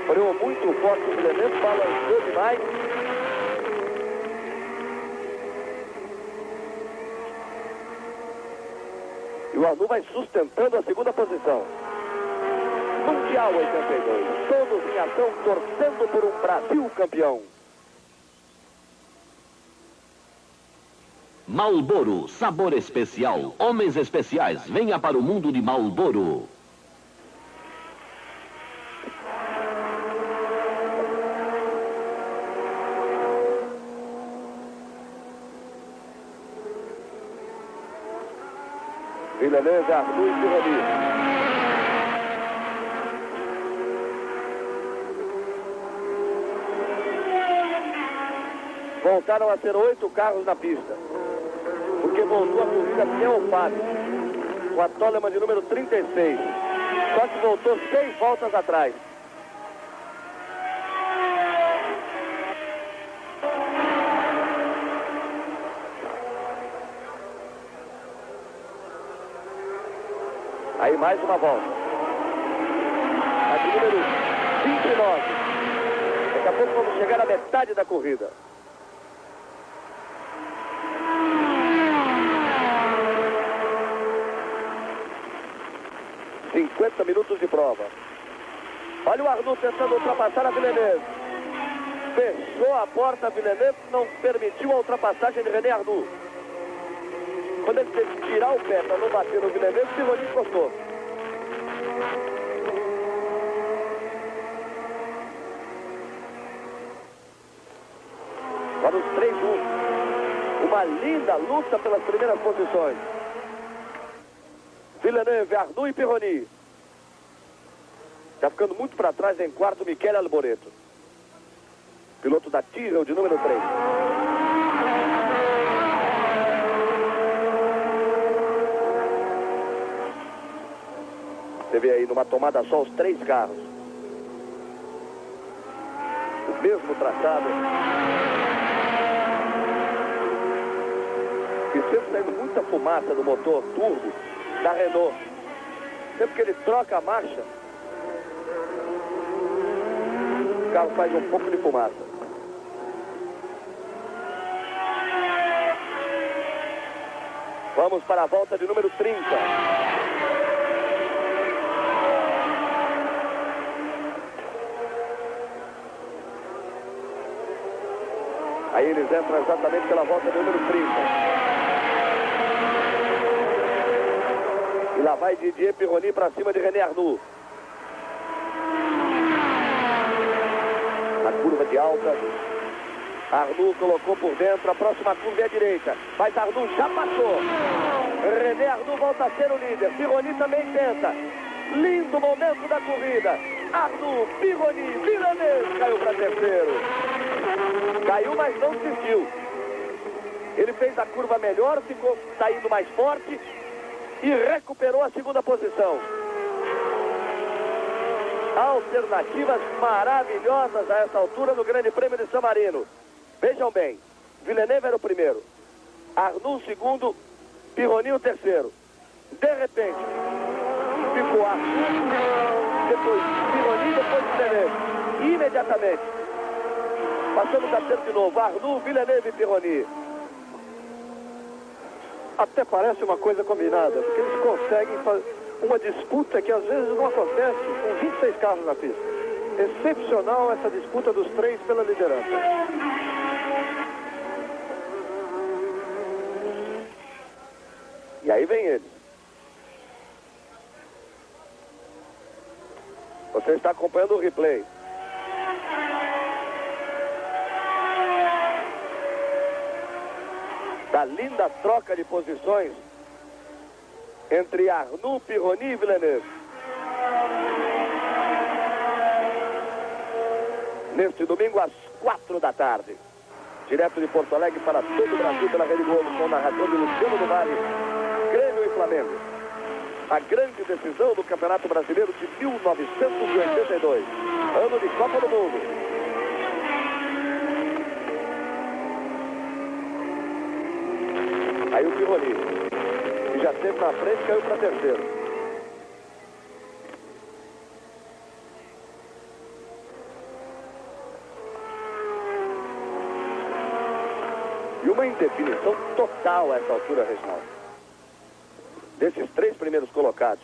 Freou muito forte o Villeneuve, balançou demais. E o Arnoux vai sustentando a segunda posição. Mundial 82. Todos em ação, torcendo por um Brasil campeão. Marlboro, sabor especial. Homens especiais, venha para o mundo de Marlboro. Villeneuve, Arnoux e Pironi. Voltaram a ser 8 carros na pista. Porque voltou a corrida Pião Fábio, com a Toleman de número 36. Só que voltou 6 voltas atrás. Aí mais uma volta. A de número 29. Daqui a pouco vamos chegar à metade da corrida. Minutos de prova. Olha o Arnoux tentando ultrapassar a Villeneuve. Fechou a porta a Villeneuve, não permitiu a ultrapassagem de René Arnoux. Quando ele teve que tirar o pé para não bater no Villeneuve, o Pironi encostou. Para os 3 juntos. Uma linda luta pelas primeiras posições. Villeneuve, Arnoux e Pironi. Já ficando muito para trás em quarto, Michele Alboreto. Piloto da Tyrrell de número 3. Você vê aí numa tomada só os 3 carros. O mesmo traçado. E sempre saindo muita fumaça do motor turbo da Renault. Sempre que ele troca a marcha, o carro faz um pouco de fumaça. Vamos para a volta de número 30. Aí eles entram exatamente pela volta de número 30. E lá vai Didier Pironi para cima de René Arnoux. Na curva de alta, Arnoux colocou por dentro, a próxima curva é a direita, mas Arnoux já passou. René Arnoux volta a ser o líder, Pironi também tenta. Lindo momento da corrida. Arnoux, Pironi, Villeneuve caiu para terceiro. Caiu, mas não desistiu. Ele fez a curva melhor, ficou saindo mais forte e recuperou a segunda posição. Alternativas maravilhosas a essa altura no Grande Prêmio de San Marino. Vejam bem, Villeneuve era o primeiro, Arnoux o segundo, Pironi o terceiro. De repente, ficou Arnoux, depois Pironi, depois Villeneuve. Imediatamente, passamos a ter de novo Arnoux, Villeneuve e Pironi. até parece uma coisa combinada, porque eles conseguem fazer uma disputa que às vezes não acontece com 26 carros na pista. Excepcional essa disputa dos três pela liderança. E aí vem ele. Você está acompanhando o replay. Da linda troca de posições entre Arnoux, Pironi e Villeneuve. Neste domingo às 4 da tarde. Direto de Porto Alegre para todo o Brasil pela Rede Globo, com o narrador de Luciano do Vale, Grêmio e Flamengo. A grande decisão do Campeonato Brasileiro de 1982, ano de Copa do Mundo. Aí o Pironi, que já esteve na frente, caiu para terceiro. E uma indefinição total a essa altura, Reginaldo. Desses três primeiros colocados,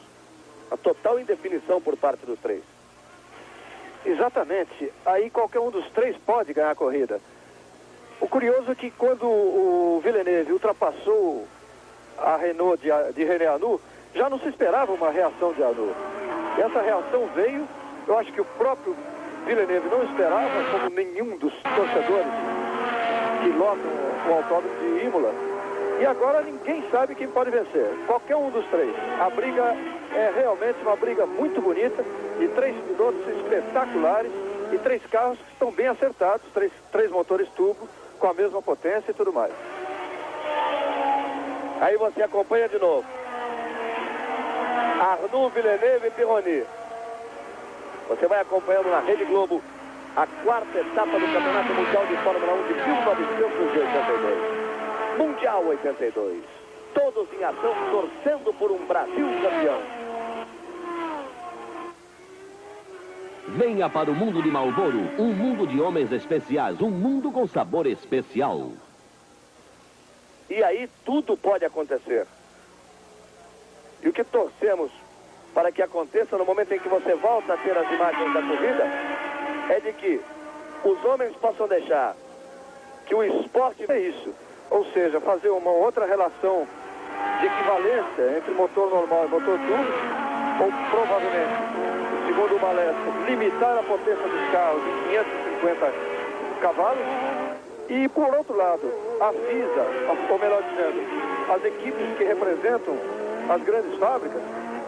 a total indefinição por parte dos três. Exatamente. Aí qualquer um dos três pode ganhar a corrida. O curioso é que quando o Villeneuve ultrapassou a Renault de René Arnoux, já não se esperava uma reação de Arnoux. E essa reação veio, eu acho que o próprio Villeneuve não esperava, como nenhum dos torcedores que lotam o autódromo de Imola. E agora ninguém sabe quem pode vencer. Qualquer um dos três. A briga é realmente uma briga muito bonita, de três pilotos espetaculares e três carros que estão bem acertados, três motores turbo com a mesma potência e tudo mais. Aí você acompanha de novo. Arnoux, Villeneuve e Pironi. Você vai acompanhando na Rede Globo a quarta etapa do Campeonato Mundial de Fórmula 1 de 1982. Mundial 82. Todos em ação, torcendo por um Brasil campeão. Venha para o mundo de Marlboro, um mundo de homens especiais, um mundo com sabor especial. E aí tudo pode acontecer. E o que torcemos para que aconteça no momento em que você volta a ter as imagens da corrida é de que os homens possam deixar que o esporte é isso. Ou seja, fazer uma outra relação de equivalência entre motor normal e motor turbo, ou provavelmente, segundo o Balestre, limitar a potência dos carros em 550 cavalos. E, por outro lado, a FISA, ou melhor dizendo, as equipes que representam as grandes fábricas,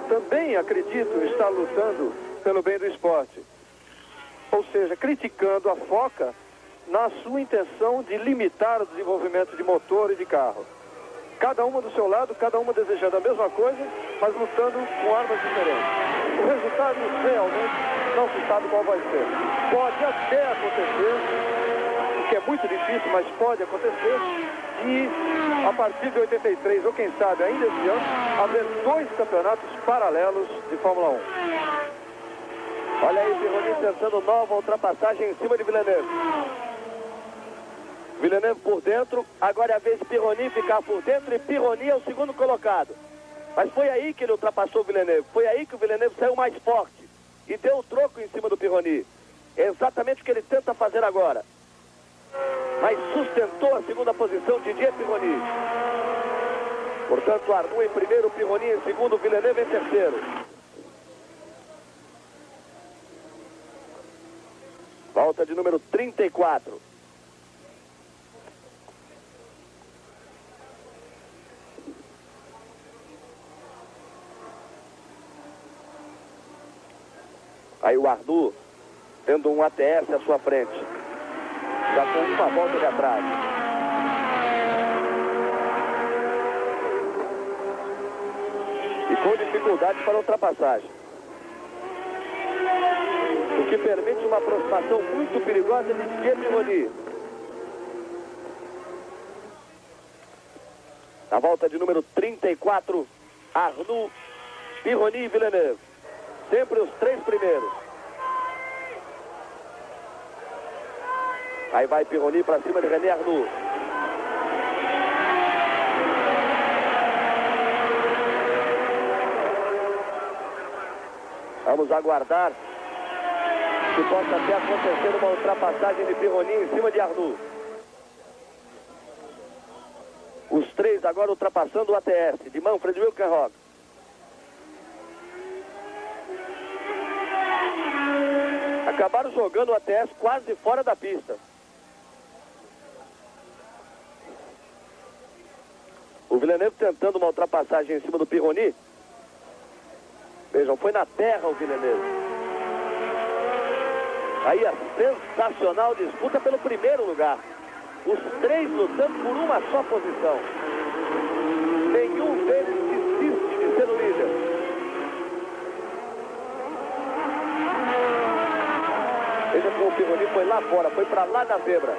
também acredito estar lutando pelo bem do esporte. Ou seja, criticando a FOCA na sua intenção de limitar o desenvolvimento de motor e de carro. Cada uma do seu lado, cada uma desejando a mesma coisa, mas lutando com armas diferentes. O resultado realmente não se sabe qual vai ser. Pode até acontecer, o que é muito difícil, mas pode acontecer, e a partir de 83, ou quem sabe ainda esse ano, haver dois campeonatos paralelos de Fórmula 1. Olha aí, Pironi tentando nova ultrapassagem em cima de Villeneuve. Villeneuve por dentro, agora é a vez de Pironi ficar por dentro e Pironi é o segundo colocado. Mas foi aí que ele ultrapassou o Villeneuve, foi aí que o Villeneuve saiu mais forte e deu o troco em cima do Pironi. É exatamente o que ele tenta fazer agora. Mas sustentou a segunda posição de Didier Pironi. Portanto, Arnoux em primeiro, Pironi em segundo, Villeneuve em terceiro. Volta de número 34. Aí o Arnoux tendo um ATS à sua frente. Já com uma volta de atrás. E com dificuldade para a ultrapassagem. O que permite uma aproximação muito perigosa de Didier Pironi. Na volta de número 34, Arnoux, Pironi e Villeneuve. Sempre os três primeiros. Aí vai Pironi para cima de René Arnoux. Vamos aguardar que possa até acontecer uma ultrapassagem de Pironi em cima de Arnoux. Os três agora ultrapassando o ATS de Manfred Wilkenrock. Acabaram jogando o ATS quase fora da pista. O Villeneuve tentando uma ultrapassagem em cima do Pironi. Vejam, foi na terra o Villeneuve. Aí a sensacional disputa pelo primeiro lugar. Os três lutando por uma só posição. Nenhum deles desiste de ser o líder. Veja como o Pironi foi lá fora, foi para lá da zebra.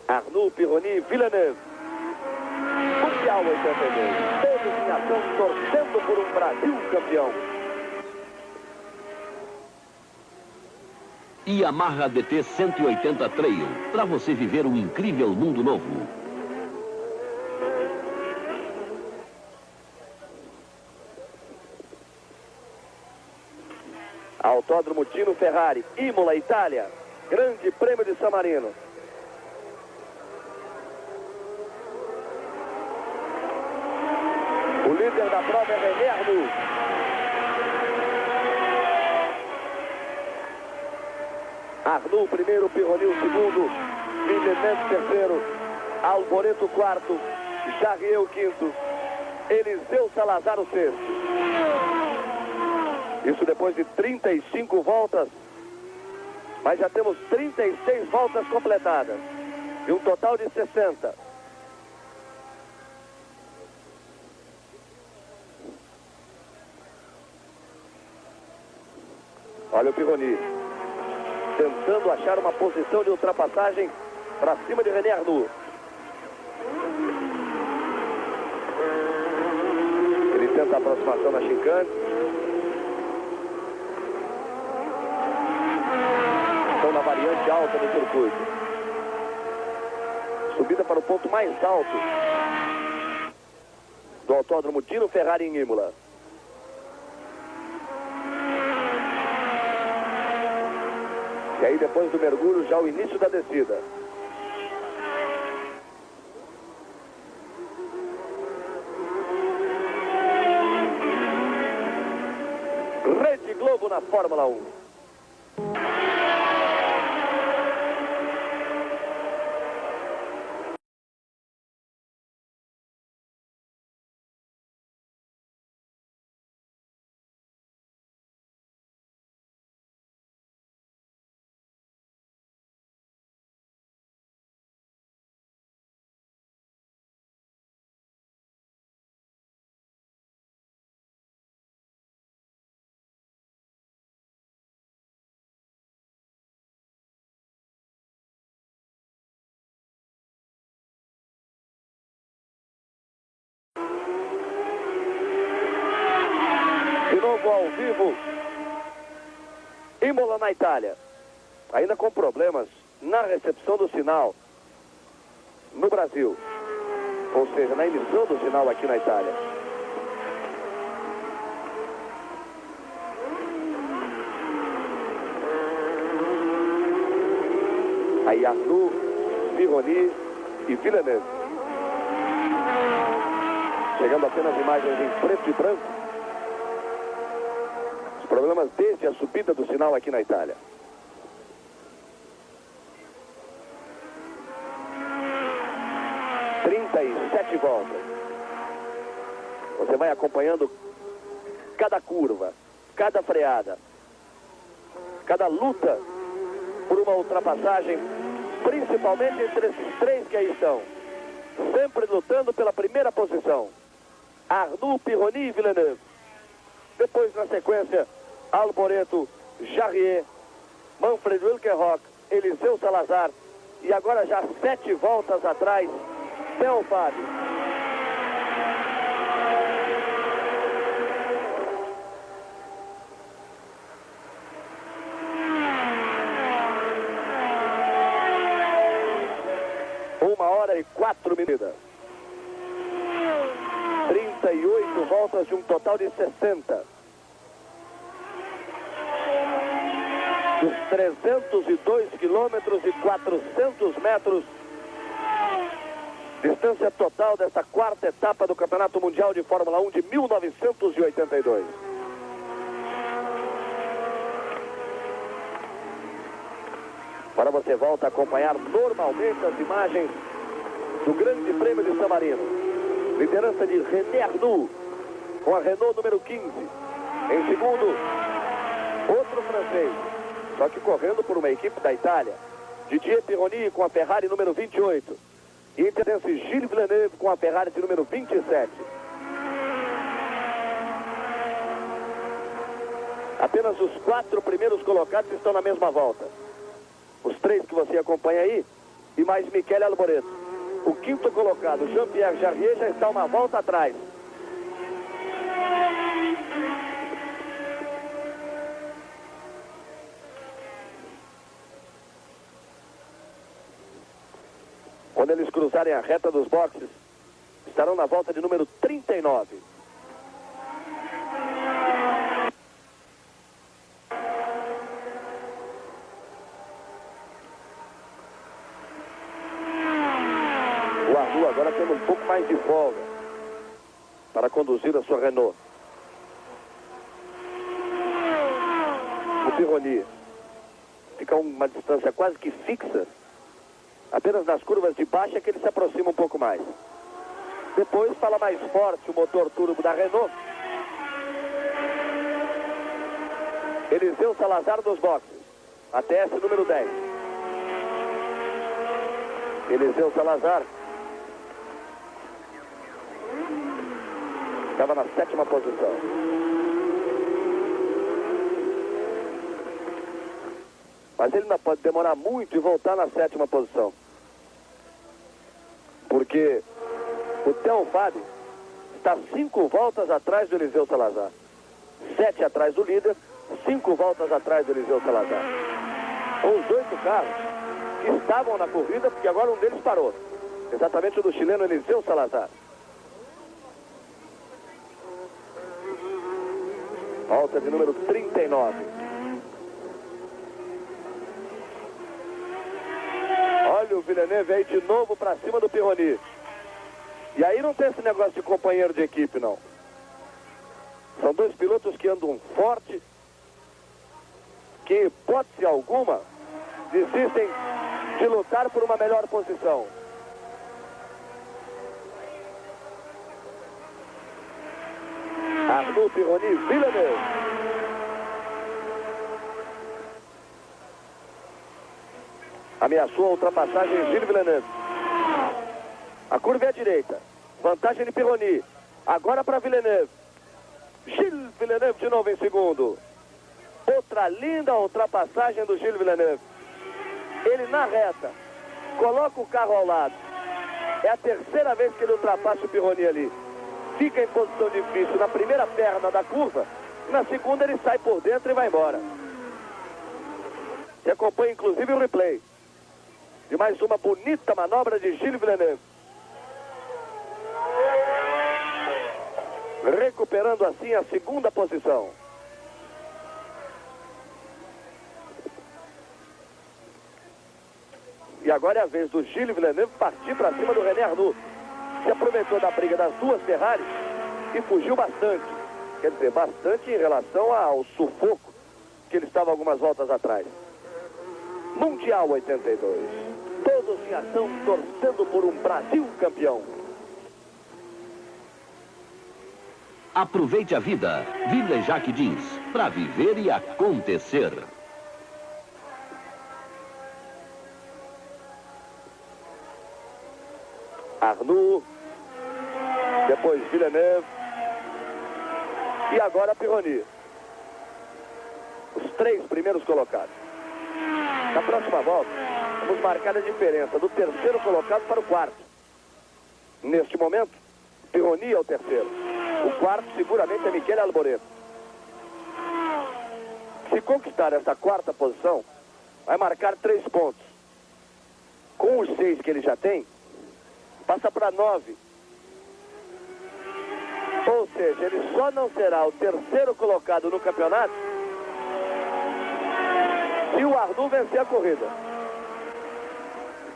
Arnoux, Pironi e Villeneuve. Mundial 82. Todos em ação, torcendo por um Brasil campeão. Yamaha DT 180 Trail, para você viver um incrível mundo novo. Autódromo Tino Ferrari, Imola, Itália. Grande Prêmio de San Marino. O líder da prova é René Arnoux. Arnoux primeiro, Pironi o segundo, Villeneuve terceiro, Alboreto quarto, Jarier o quinto, Eliseu Salazar o sexto. Isso depois de 35 voltas, mas já temos 36 voltas completadas, e um total de 60. Olha o Pironi tentando achar uma posição de ultrapassagem para cima de René Arnoux. Ele tenta a aproximação na chicane. Estão na variante alta do circuito. Subida para o ponto mais alto do Autódromo Tino Ferrari em Imola. E aí depois do mergulho já o início da descida. Rede Globo na Fórmula 1. De novo ao vivo, Imola na Itália, ainda com problemas na recepção do sinal no Brasil, ou seja, na emissão do sinal aqui na Itália. Aí Arnoux, Pironi e Villeneuve. Chegando apenas imagens em preto e branco. Problemas desde a subida do sinal aqui na Itália. (37 voltas. Você vai acompanhando cada curva, cada freada, cada luta por uma ultrapassagem, principalmente entre esses três que aí estão, sempre lutando pela primeira posição. Arnoux, Pironi e Villeneuve. Depois, na sequência, Alboreto, Jarier, Manfred Wilkenrock, Eliseu Salazar e agora já 7 voltas atrás, Theo Fábio. Uma hora e 4 minutos. voltas de um total de 60. Dos 302 quilômetros e 400 metros, distância total dessa quarta etapa do Campeonato Mundial de Fórmula 1 de 1982. Agora você volta a acompanhar normalmente as imagens do Grande Prêmio de San Marino. Liderança de René Arnoux, com a Renault número 15. Em segundo, outro francês, só que correndo por uma equipe da Itália. Didier Pironi com a Ferrari número 28. E interesse Gilles Villeneuve com a Ferrari de número 27. Apenas os 4 primeiros colocados estão na mesma volta. Os 3 que você acompanha aí, e mais Michele Alboreto. O 5º colocado, Jean-Pierre Jarier, já está uma volta atrás. Quando eles cruzarem a reta dos boxes, estarão na volta de número 39. O Arnoux agora tendo um pouco mais de folga para conduzir a sua Renault. O Pironi fica a uma distância quase que fixa. Apenas nas curvas de baixa que ele se aproxima um pouco mais. Depois fala mais forte o motor turbo da Renault. Eliseu Salazar dos boxes. ATS número 10. Eliseu Salazar estava na 7ª posição. Mas ele não pode demorar muito e voltar na 7ª posição. Porque o Theo Fabi está 5 voltas atrás do Eliseu Salazar. 7 atrás do líder, 5 voltas atrás do Eliseu Salazar. Os 8 carros que estavam na corrida, porque agora um deles parou. Exatamente o do chileno Eliseu Salazar. Volta de número 39. Olha o Villeneuve aí de novo para cima do Pironi. E aí não tem esse negócio de companheiro de equipe, não. São 2 pilotos que andam forte, que em hipótese alguma desistem de lutar por uma melhor posição. Arnoux, Pironi, Villeneuve. Ameaçou a ultrapassagem Gilles Villeneuve. A curva é à direita. Vantagem de Pironi. Agora para Villeneuve. Gilles Villeneuve de novo em segundo. Outra linda ultrapassagem do Gilles Villeneuve. Ele na reta. Coloca o carro ao lado. É a 3ª vez que ele ultrapassa o Pironi ali. Fica em posição difícil na primeira perna da curva. Na segunda ele sai por dentro e vai embora. E acompanha inclusive o replay de mais uma bonita manobra de Gilles Villeneuve. Recuperando assim a 2ª posição. E agora é a vez do Gilles Villeneuve partir para cima do René Arnoux. Se aproveitou da briga das 2 Ferraris e fugiu bastante. Quer dizer, bastante em relação ao sufoco que ele estava algumas voltas atrás. Mundial 82. Todos em ação, torcendo por um Brasil campeão. Aproveite a vida. Vila Jaque Jeans. Para viver e acontecer. Arnoux. Depois Villeneuve. E agora Pironi. Os 3 primeiros colocados. Na próxima volta, vamos marcar a diferença do 3º colocado para o 4º. Neste momento, Pironi é o 3º. O 4º seguramente é Michele Alboreto. Se conquistar essa 4ª posição, vai marcar 3 pontos. Com os 6 que ele já tem, passa para 9. Ou Ou seja, ele só não será o terceiro colocado no campeonato se o Arnoux vencer a corrida.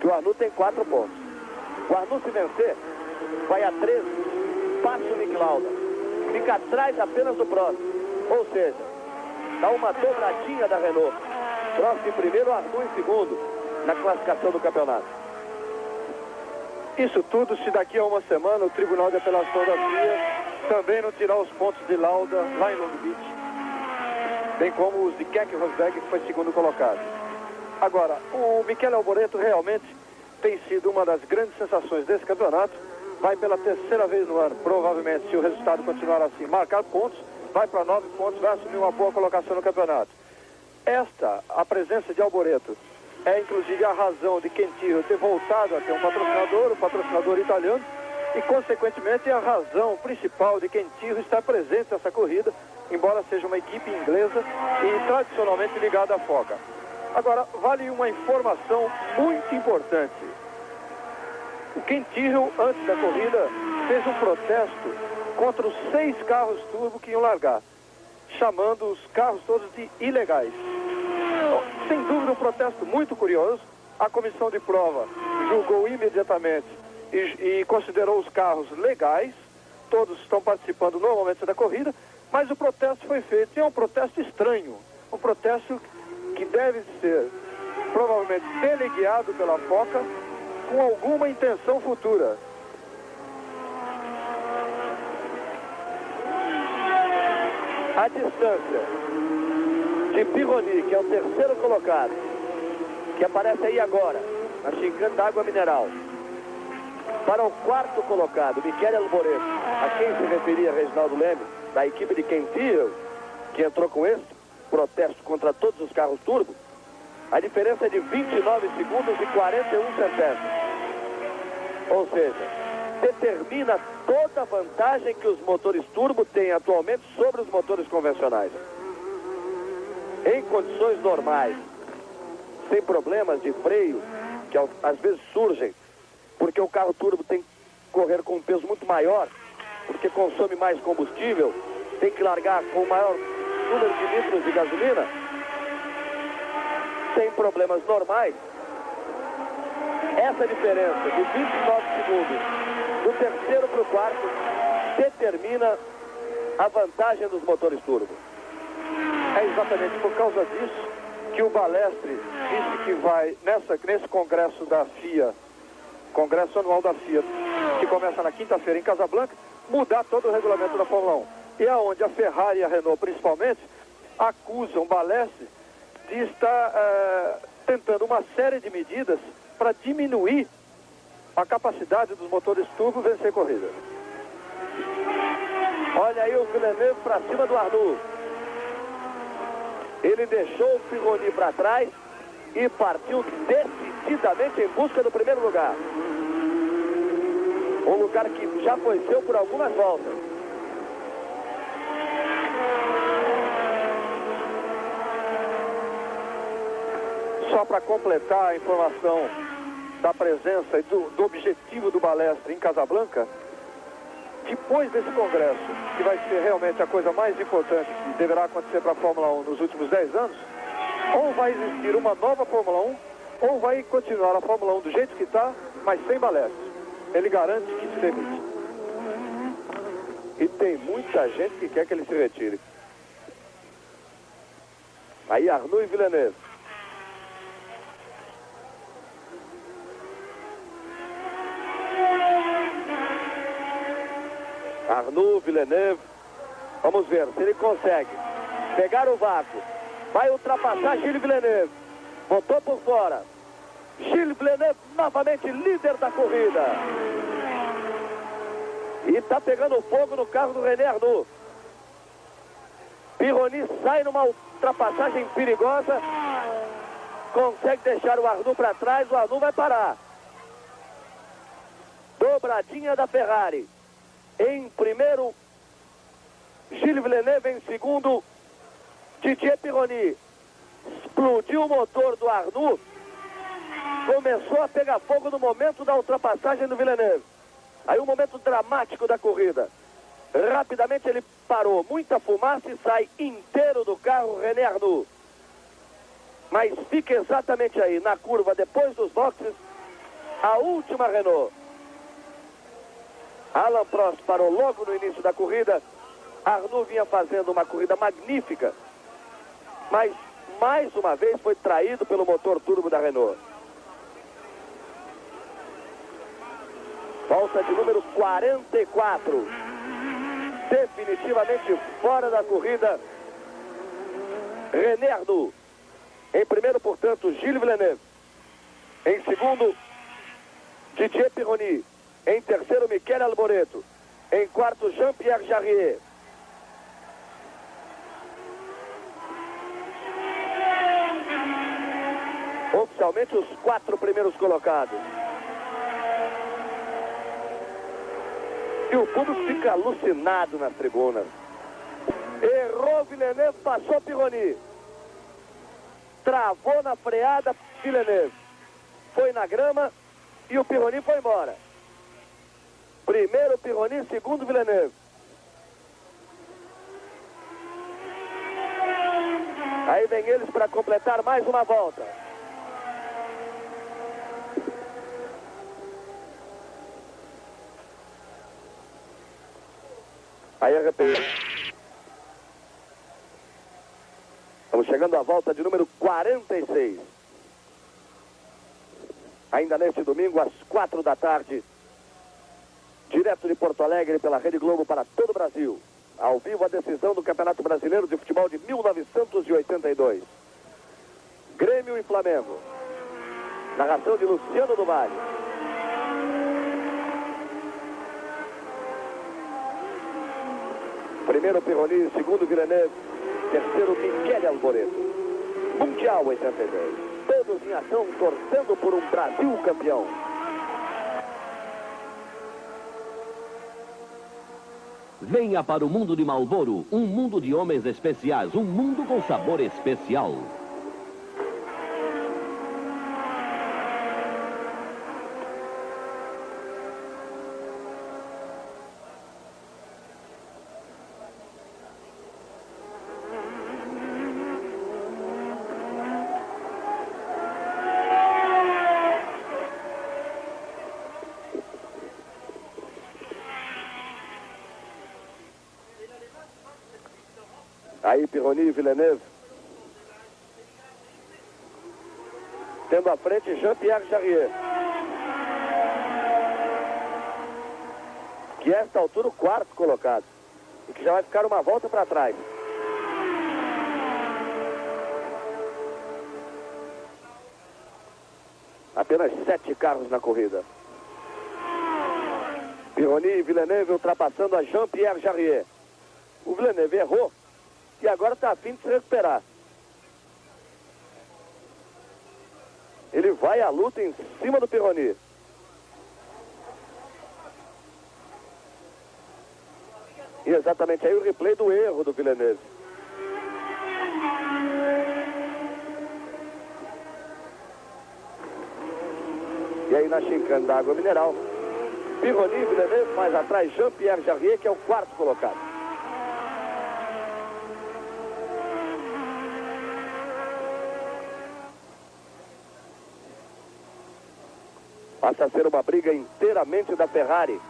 Que o Arnoux tem 4 pontos. O Arnoux, se vencer, vai a 13, passa o Nick Lauda. Fica atrás apenas do próximo. Ou seja, dá uma dobradinha da Renault. Prost em primeiro, Arnoux em segundo na classificação do campeonato. Isso tudo se daqui a uma semana o Tribunal de Apelação da FIA também não tirar os pontos de Lauda lá em Long Beach, bem como os de Keke Rosberg, que foi segundo colocado. Agora, o Michele Alboreto realmente tem sido uma das grandes sensações desse campeonato. Vai pela terceira vez no ano, provavelmente, se o resultado continuar assim, marcar pontos, vai para 9 pontos, vai assumir uma boa colocação no campeonato. A presença de Alboreto, é inclusive a razão de Quintirro ter voltado a ter um patrocinador, o patrocinador italiano, e consequentemente é a razão principal de Quintirro estar presente nessa corrida, embora seja uma equipe inglesa e tradicionalmente ligada à FOCA. Agora, vale uma informação muito importante. O Quintirro, antes da corrida, fez um protesto contra os 6 carros turbo que iam largar, chamando os carros todos de ilegais. Sem dúvida, um protesto muito curioso. A comissão de prova julgou imediatamente e considerou os carros legais. Todos estão participando normalmente da corrida, mas o protesto foi feito. E é um protesto estranho, um protesto que deve ser provavelmente teleguiado pela FOCA com alguma intenção futura. A distância de Pironi, que é o terceiro colocado, que aparece aí agora, na chicane da água mineral, para o quarto colocado, Michele Alboreto, a quem se referia Reginaldo Leme, da equipe de Quintirro, que entrou com esse protesto contra todos os carros turbo, a diferença é de 29 segundos e 41 centésimos. Ou seja, determina toda a vantagem que os motores turbo têm atualmente sobre os motores convencionais. Em condições normais, sem problemas de freio, que às vezes surgem, porque o carro turbo tem que correr com um peso muito maior, porque consome mais combustível, tem que largar com o maior número de litros de gasolina, sem problemas normais, essa diferença de 29 segundos do terceiro para o quarto determina a vantagem dos motores turbo. É exatamente por causa disso que o Balestre disse que vai, nesse congresso da FIA, congresso anual da FIA, que começa na quinta-feira em Casablanca, mudar todo o regulamento da Fórmula 1. E aonde a Ferrari e a Renault, principalmente, acusam Balestre de estar tentando uma série de medidas para diminuir a capacidade dos motores turbo vencer corrida. Olha aí o Villeneuve para cima do Arnoux. Ele deixou o Pironi para trás e partiu decididamente em busca do primeiro lugar. Um lugar que já foi seu por algumas voltas. Só para completar a informação da presença e do objetivo do Balestre em Casablanca, depois desse congresso, que vai ser realmente a coisa mais importante que deverá acontecer para a Fórmula 1 nos últimos 10 anos, ou vai existir uma nova Fórmula 1, ou vai continuar a Fórmula 1 do jeito que está, mas sem Balestre. Ele garante que se demite. E tem muita gente que quer que ele se retire. Aí Arnoux e Villeneuve. Arnoux, Villeneuve. Vamos ver se ele consegue pegar o vácuo. Vai ultrapassar Gilles Villeneuve. Botou por fora. Gilles Villeneuve novamente líder da corrida. E está pegando fogo no carro do René Arnoux. Pironi sai numa ultrapassagem perigosa. Consegue deixar o Arnoux para trás. O Arnoux vai parar. Dobradinha da Ferrari. Em primeiro, Gilles Villeneuve. Em segundo, Didier Pironi. Explodiu o motor do Arnoux. Começou a pegar fogo no momento da ultrapassagem do Villeneuve. Aí um momento dramático da corrida. Rapidamente ele parou, muita fumaça e sai inteiro do carro René Arnoux. Mas fica exatamente aí, na curva, depois dos boxes, a última Renault. Alain Prost parou logo no início da corrida. Arnoux vinha fazendo uma corrida magnífica, mas mais uma vez foi traído pelo motor turbo da Renault. Volta de número 44. Definitivamente fora da corrida, René Arnoux. Em primeiro, portanto, Gilles Villeneuve. Em segundo, Didier Pironi. Em terceiro, Michele Alboreto. Em quarto, Jean-Pierre Jarier. Oficialmente, os 4 primeiros colocados. E o público fica alucinado nas tribunas. Errou Villeneuve, passou Pironi. Travou na freada Villeneuve. Foi na grama e o Pironi foi embora. Primeiro Pironi, segundo Villeneuve. Aí vem eles para completar mais uma volta. Aí arrependeu. Estamos chegando à volta de número 46. Ainda neste domingo, às 4 da tarde, direto de Porto Alegre pela Rede Globo para todo o Brasil. Ao vivo, a decisão do Campeonato Brasileiro de Futebol de 1982. Grêmio e Flamengo. Narração de Luciano do Vale. Primeiro Pironi, segundo Villeneuve, terceiro Michele Alboreto. Mundial 82. Todos em ação, torcendo por um Brasil campeão. Venha para o mundo de Marlboro, um mundo de homens especiais, um mundo com sabor especial. Aí Pironi e Villeneuve. Tendo à frente Jean-Pierre Jarier. Que é, a esta altura, o quarto colocado. E que já vai ficar uma volta para trás. Apenas 7 carros na corrida. Pironi e Villeneuve ultrapassando a Jean-Pierre Jarier. O Villeneuve errou e agora está a fim de se recuperar. Ele vai à luta em cima do Pironi. E exatamente aí o replay do erro do Villeneuve. E aí na chicane da água mineral, Pironi e Villeneuve, mais atrás Jean-Pierre Jarier, que é o quarto colocado. Passa a ser uma briga inteiramente da Ferrari.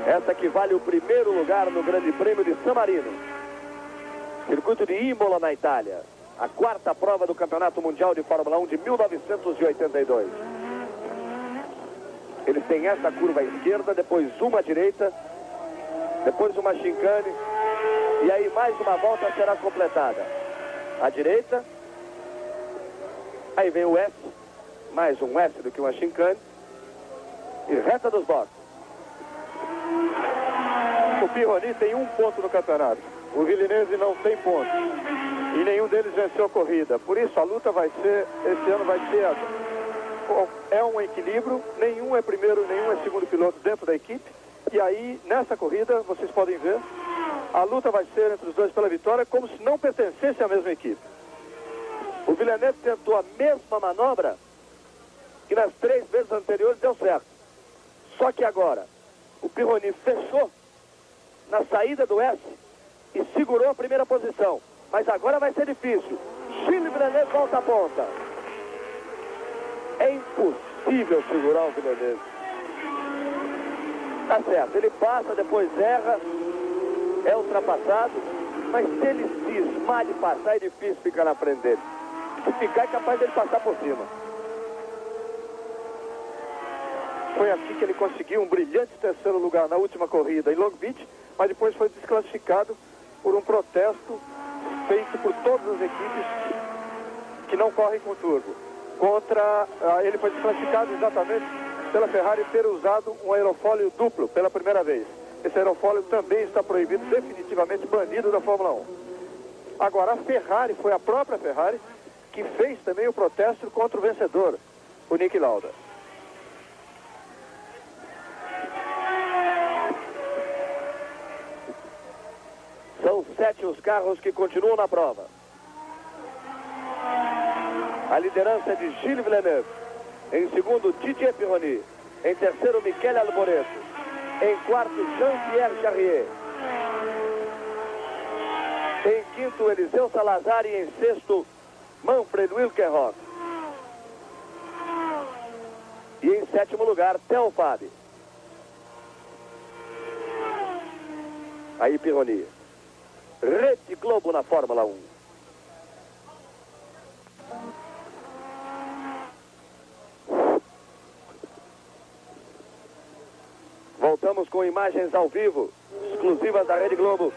Essa que vale o primeiro lugar no Grande Prêmio de San Marino. Circuito de Imola, na Itália. A quarta prova do Campeonato Mundial de Fórmula 1 de 1982. Eles têm essa curva à esquerda, depois uma à direita, depois uma chicane, e aí mais uma volta será completada. À direita, aí vem o S, mais um S do que uma chicane, e reta dos boxes. O Pironi tem 1 ponto no campeonato. O Villeneuve não tem ponto. E nenhum deles venceu a corrida. Por isso a luta vai ser, esse ano vai ser, é um equilíbrio. Nenhum é primeiro, nenhum é segundo piloto dentro da equipe. E aí, nessa corrida, vocês podem ver, a luta vai ser entre os dois pela vitória, como se não pertencesse à mesma equipe. O Villeneuve tentou a mesma manobra que nas 3 vezes anteriores deu certo. Só que agora, O Pironi fechou na saída do S e segurou a primeira posição. Mas agora vai ser difícil. Gilles Villeneuve volta a ponta. É impossível segurar o Villeneuve. Tá certo, ele passa, depois erra, é ultrapassado, mas se ele cismar de passar, é difícil ficar na frente dele. Se ficar, é capaz dele passar por cima. Foi assim que ele conseguiu um brilhante terceiro lugar na última corrida em Long Beach, mas depois foi desclassificado por um protesto feito por todas as equipes que não correm com turbo. Ele foi desclassificado exatamente pela Ferrari ter usado um aerofólio duplo pela primeira vez. Esse aerofólio também está proibido, definitivamente banido da Fórmula 1. Agora, a Ferrari, foi a própria Ferrari que fez também o protesto contra o vencedor, o Niki Lauda. São 7 os carros que continuam na prova. A liderança é de Gilles Villeneuve. Em segundo, Didier Pironi. Em terceiro, Michele Alboreto. Em quarto, Jean-Pierre Jarier. Em quinto, Eliseu Salazar. E em sexto, Manfred Wilkenrock. E em sétimo lugar, Theo Fabi. Aí Pironi. Rede Globo na Fórmula 1. Voltamos com imagens ao vivo, exclusivas da Rede Globo.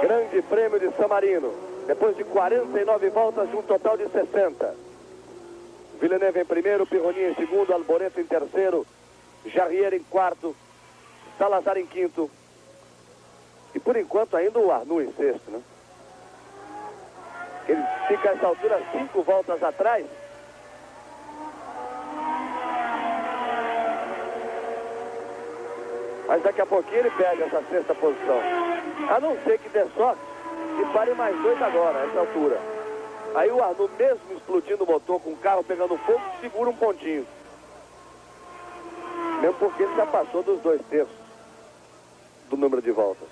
Grande Prêmio de San Marino. Depois de 49 voltas, de um total de 60. Villeneuve em primeiro, Pironi em segundo, Alboreto em terceiro, Jarier em quarto, Salazar em quinto. E por enquanto ainda o Arnoux em sexto, né? Ele fica a essa altura 5 voltas atrás. Mas daqui a pouquinho ele pega essa sexta posição. A não ser que dê sorte e pare mais 2 agora, a essa altura. Aí o Arnoux, mesmo explodindo o motor com o carro pegando fogo, segura um pontinho. Mesmo porque ele já passou dos 2/3 do número de voltas.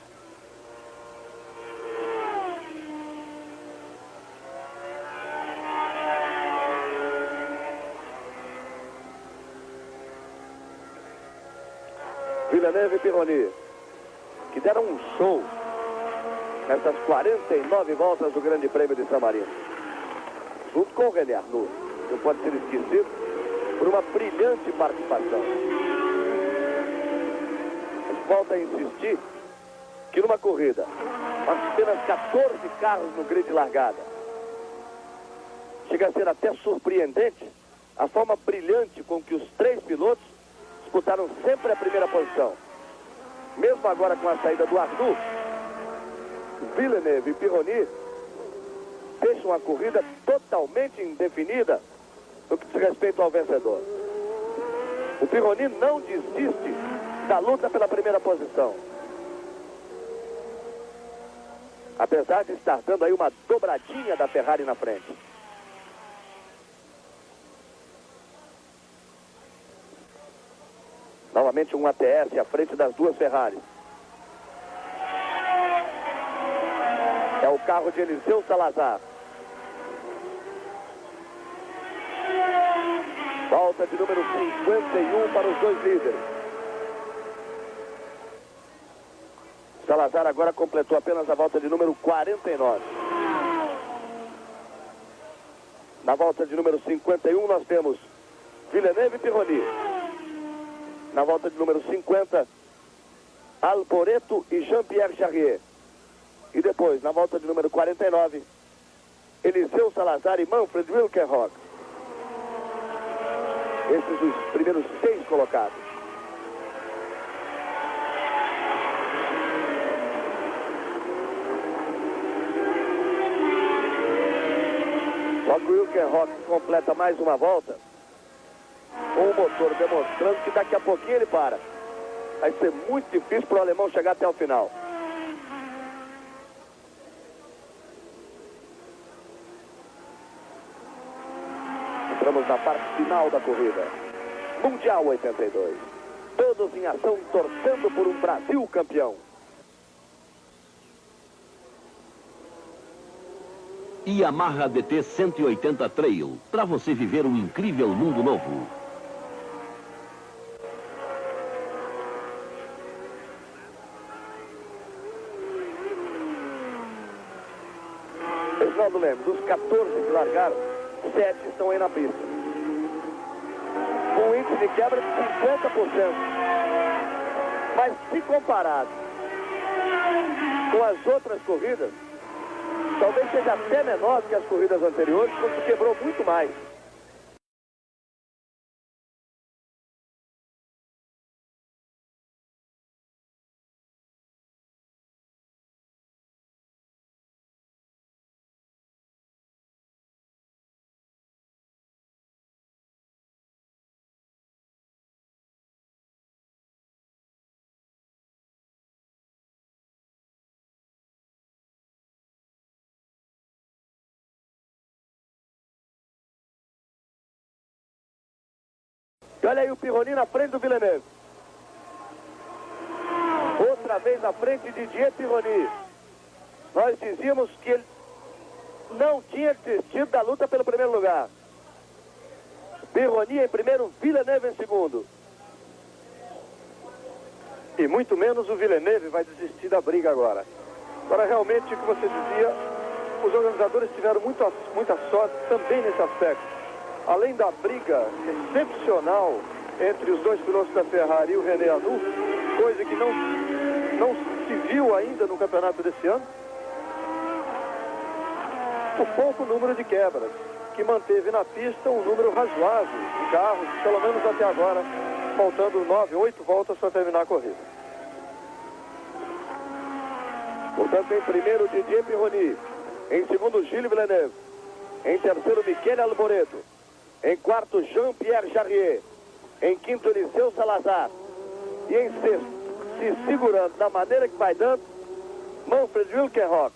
Villeneuve e Pironi, que deram um show nessas 49 voltas do Grande Prêmio de San Marino, junto com o René Arnoux, não pode ser esquecido, por uma brilhante participação. A gente volta a insistir que numa corrida, apenas 14 carros no grid de largada, chega a ser até surpreendente a forma brilhante com que os 3 pilotos disputaram sempre a primeira posição. Mesmo agora com a saída do Arnoux, Villeneuve e Pironi deixam a corrida totalmente indefinida no que diz respeito ao vencedor. O Pironi não desiste da luta pela primeira posição. Apesar de estar dando aí uma dobradinha da Ferrari na frente. Novamente um ATS à frente das 2 Ferrari. É o carro de Eliseu Salazar. Volta de número 51 para os 2 líderes. Salazar agora completou apenas a volta de número 49. Na volta de número 51 nós temos Villeneuve e Pironi. Na volta de número 50, Alboreto e Jean-Pierre Jarier. E depois, na volta de número 49, Eliseu Salazar e Manfred Wilkenrock. Esses os primeiros 6 colocados. Só que o Wilkenrock completa mais uma volta com o motor demonstrando que daqui a pouquinho ele para. Vai ser muito difícil para o alemão chegar até o final. Entramos na parte final da corrida. Mundial 82. Todos em ação, torcendo por um Brasil campeão. Yamaha DT 180 Trail, para você viver um incrível mundo novo. Reginaldo Leme, dos 14 que largaram, 7 estão aí na pista. Com um índice de quebra de 50%. Mas se comparado com as outras corridas, talvez seja até menor que as corridas anteriores, quando quebrou muito mais. E olha aí o Pironi na frente do Villeneuve. Outra vez à frente de Didier Pironi. Nós dizíamos que ele não tinha desistido da luta pelo primeiro lugar. Pironi em primeiro, Villeneuve em segundo. E muito menos o Villeneuve vai desistir da briga agora. Agora, realmente, o que você dizia, os organizadores tiveram muita sorte também nesse aspecto. Além da briga excepcional entre os dois pilotos da Ferrari e o René Arnoux, coisa que não se viu ainda no campeonato desse ano, o pouco número de quebras, que manteve na pista um número razoável de carros, pelo menos até agora, faltando 9, 8 voltas para terminar a corrida. Portanto, em primeiro, Didier Pironi. Em segundo, Gilles Villeneuve. Em terceiro, Michele Alboreto. Em quarto, Jean-Pierre Jarier. Em quinto, Eliseu Salazar. E em sexto, se segurando da maneira que vai dando, Manfred Wilkenrock.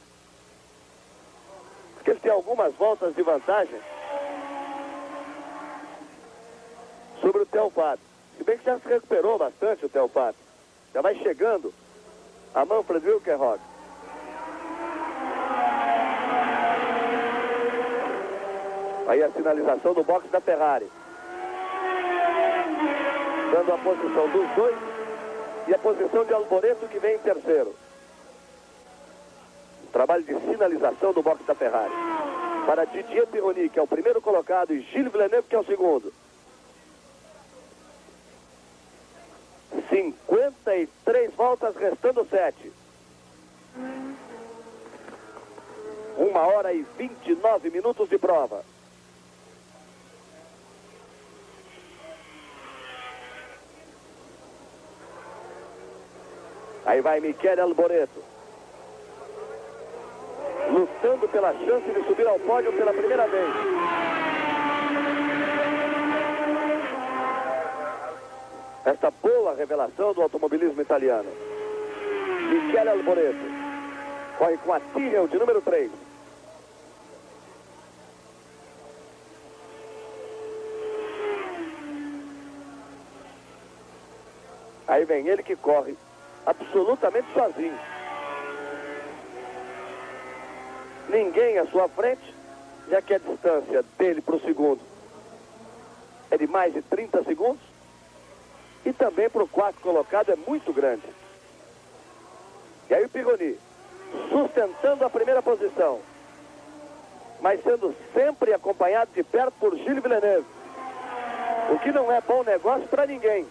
Porque ele tem algumas voltas de vantagem sobre o Theo Pato. Se bem que já se recuperou bastante o Theo Pato. Já vai chegando a Manfred Wilkenrock. Aí a sinalização do box da Ferrari. Dando a posição dos dois e a posição de Alboreto, que vem em terceiro. Trabalho de sinalização do box da Ferrari. Para Didier Pironi, que é o primeiro colocado, e Gilles Villeneuve, que é o segundo. 53 voltas, restando 7. 1 hora e 29 minutos de prova. Aí vai Michele Alboreto, lutando pela chance de subir ao pódio pela primeira vez. Esta boa revelação do automobilismo italiano. Michele Alboreto corre com a Tyrrell de número 3. Aí vem ele que corre absolutamente sozinho. Ninguém à sua frente, já que a distância dele para o segundo é de mais de 30 segundos. E também para o quarto colocado é muito grande. E aí o Pironi, sustentando a primeira posição, mas sendo sempre acompanhado de perto por Gilles Villeneuve. O que não é bom negócio para ninguém.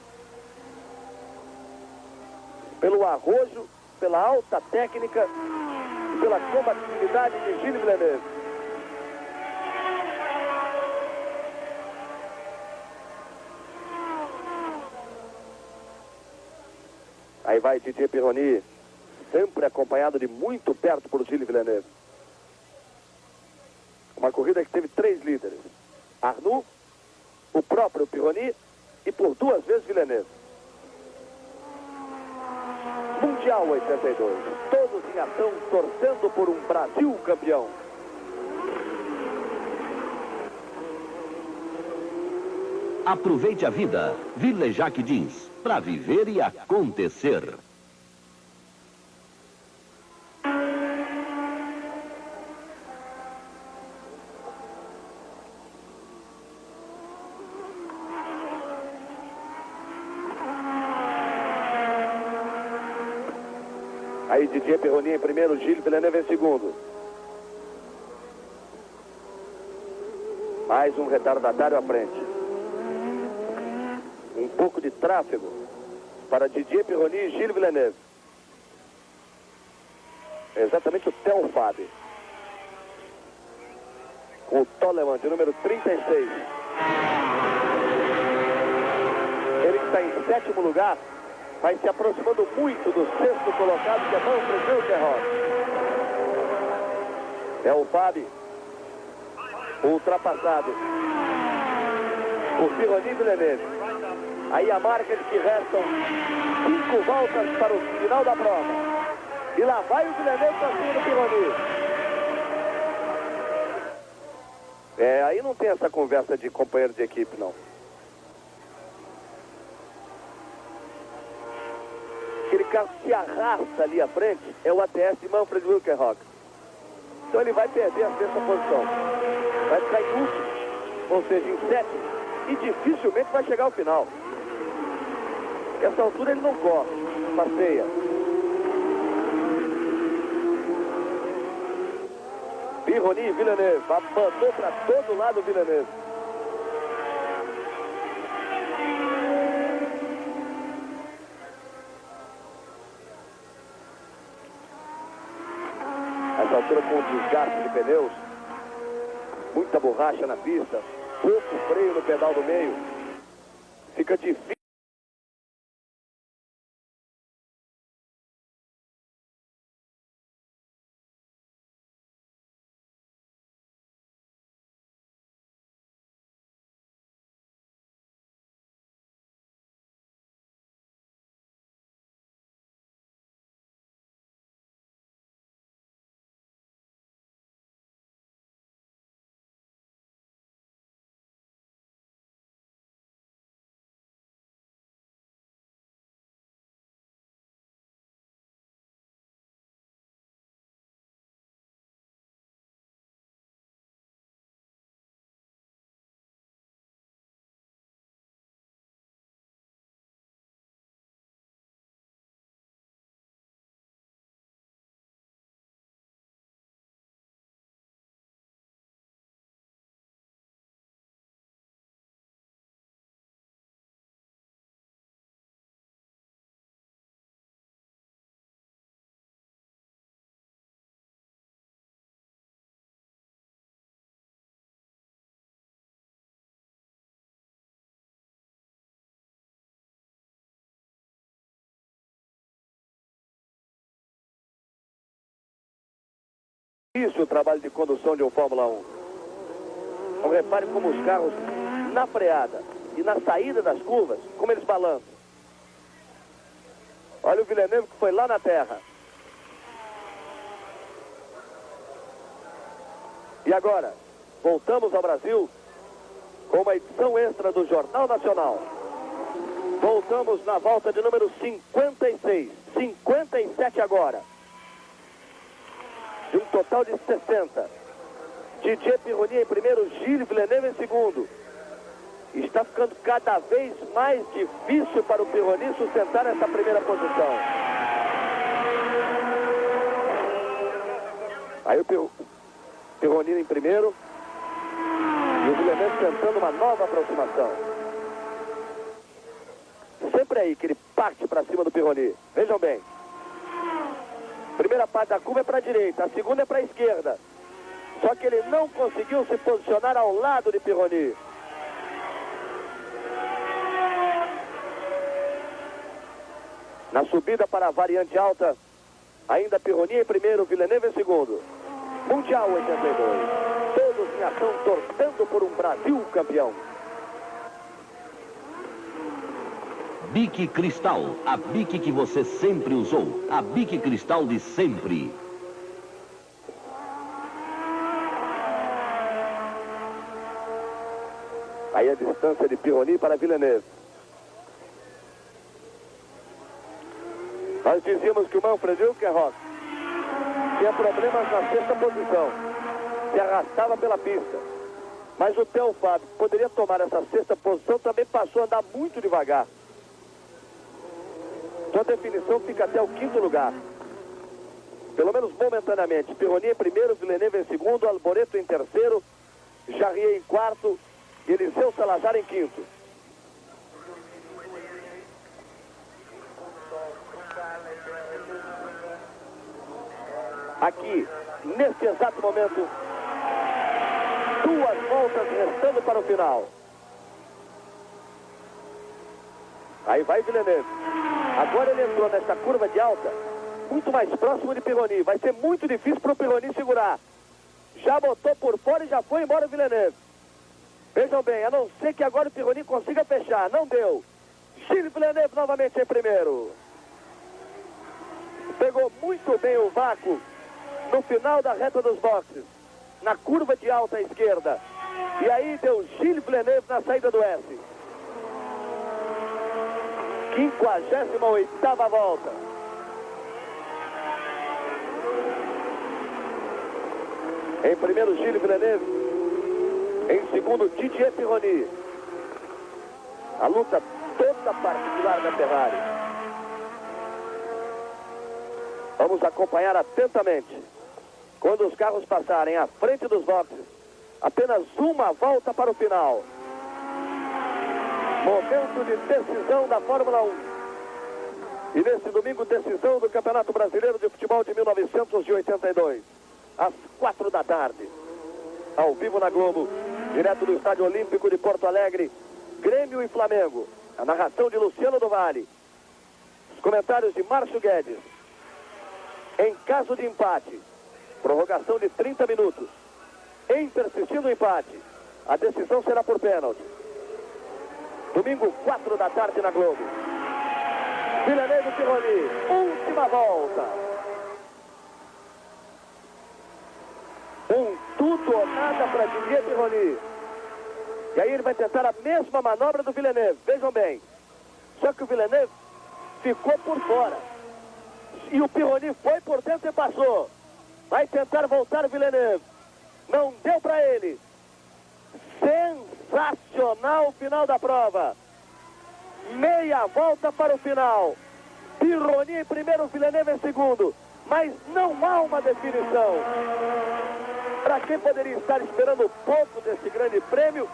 Pelo arrojo, pela alta técnica e pela combatividade de Gilles Villeneuve. Aí vai Didier Pironi, sempre acompanhado de muito perto por Gilles Villeneuve. Uma corrida que teve 3 líderes. Arnoux, o próprio Pironi e por 2 vezes Villeneuve. Mundial 82, todos em ação, torcendo por um Brasil campeão. Aproveite a vida. Villejac Jeans. para viver e acontecer. Aí Didier Pironi em primeiro, Gilles Villeneuve em segundo. Mais um retardatário à frente. Um pouco de tráfego para Didier Pironi e Gilles Villeneuve. Exatamente o Theo Fabi. Com o Toleman de número 36. Ele que está em sétimo lugar, vai se aproximando muito do sexto colocado, que é Manfred Wilkenroth. Theo Fabi, ultrapassado por Pironi e Villeneuve. Aí a marca de que restam 5 voltas para o final da prova. E lá vai o Villeneuve para cima do Pironi. Aí não tem essa conversa de companheiro de equipe, não. Aquele carro que se arrasta ali à frente é o ATS de Manfred Wilkenroth. Então ele vai perder a sexta posição. Vai ficar em último, ou seja, em sétimo, e dificilmente vai chegar ao final. Nessa altura ele não corre, passeia. Pironi e Villeneuve, mandou para todo lado o Villeneuve. Nessa altura, com o desgaste de pneus, muita borracha na pista, pouco freio no pedal do meio, fica difícil. Isso o trabalho de condução de um Fórmula 1. Então repare como os carros, na freada e na saída das curvas, como eles balançam. Olha o Villeneuve que foi lá na terra. E agora, voltamos ao Brasil com uma edição extra do Jornal Nacional. Voltamos na volta de número 56. 57 agora. De um total de 60. Didier Pironi em primeiro, Gilles Villeneuve em segundo. Está ficando cada vez mais difícil para o Pironi sustentar essa primeira posição. Aí o Pironi em primeiro e o Villeneuve tentando uma nova aproximação. Sempre aí que ele parte para cima do Pironi. Vejam bem. Primeira parte da curva é para a direita, a segunda é para a esquerda. Só que ele não conseguiu se posicionar ao lado de Pironi. Na subida para a variante alta, ainda Pironi em primeiro, Villeneuve em segundo. Mundial 82. Todos em ação, torcendo por um Brasil campeão. Bic Cristal, a Bic que você sempre usou, a Bic Cristal de sempre. Aí a distância de Pironi para Villeneuve. Nós dizíamos que o Manfred Hülkenberg tinha problemas na sexta posição, se arrastava pela pista. Mas o Theo Fábio poderia tomar essa sexta posição, também passou a andar muito devagar. Sua definição fica até o quinto lugar. Pelo menos momentaneamente. Pironi em primeiro, Villeneuve em segundo, Alboreto em terceiro, Jarier em quarto e Eliseu Salazar em quinto. Aqui, neste exato momento, 2 voltas restando para o final. Aí vai Villeneuve. Agora ele entrou nesta curva de alta, muito mais próximo de Pironi. Vai ser muito difícil para o Pironi segurar. Já botou por fora e já foi embora o Villeneuve. Vejam bem, a não ser que agora o Pironi consiga fechar. Não deu. Gilles Villeneuve novamente em primeiro. Pegou muito bem o vácuo no final da reta dos boxes, na curva de alta à esquerda. E aí deu Gilles Villeneuve na saída do S. 58ª volta. Em primeiro, Gilles Villeneuve. Em segundo, Didier Pironi. A luta toda particular da Ferrari. Vamos acompanhar atentamente. Quando os carros passarem à frente dos boxes, apenas uma volta para o final. Momento de decisão da Fórmula 1. E nesse domingo, decisão do Campeonato Brasileiro de Futebol de 1982. Às 4 da tarde. Ao vivo na Globo, direto do Estádio Olímpico de Porto Alegre, Grêmio e Flamengo. A narração de Luciano do Vale. Os comentários de Márcio Guedes. Em caso de empate, prorrogação de 30 minutos. Em persistindo o empate, a decisão será por pênalti. Domingo, 4 da tarde na Globo. Villeneuve e Pironi, última volta. Tudo ou nada para Didier Pironi. E aí ele vai tentar a mesma manobra do Villeneuve. Vejam bem. Só que o Villeneuve ficou por fora. E o Pironi foi por dentro e passou. Vai tentar voltar o Villeneuve. Não deu para ele. Sensacional o final da prova. Meia volta para o final. Pironi em primeiro, Villeneuve em segundo. Mas não há uma definição. Para quem poderia estar esperando pouco desse grande prêmio,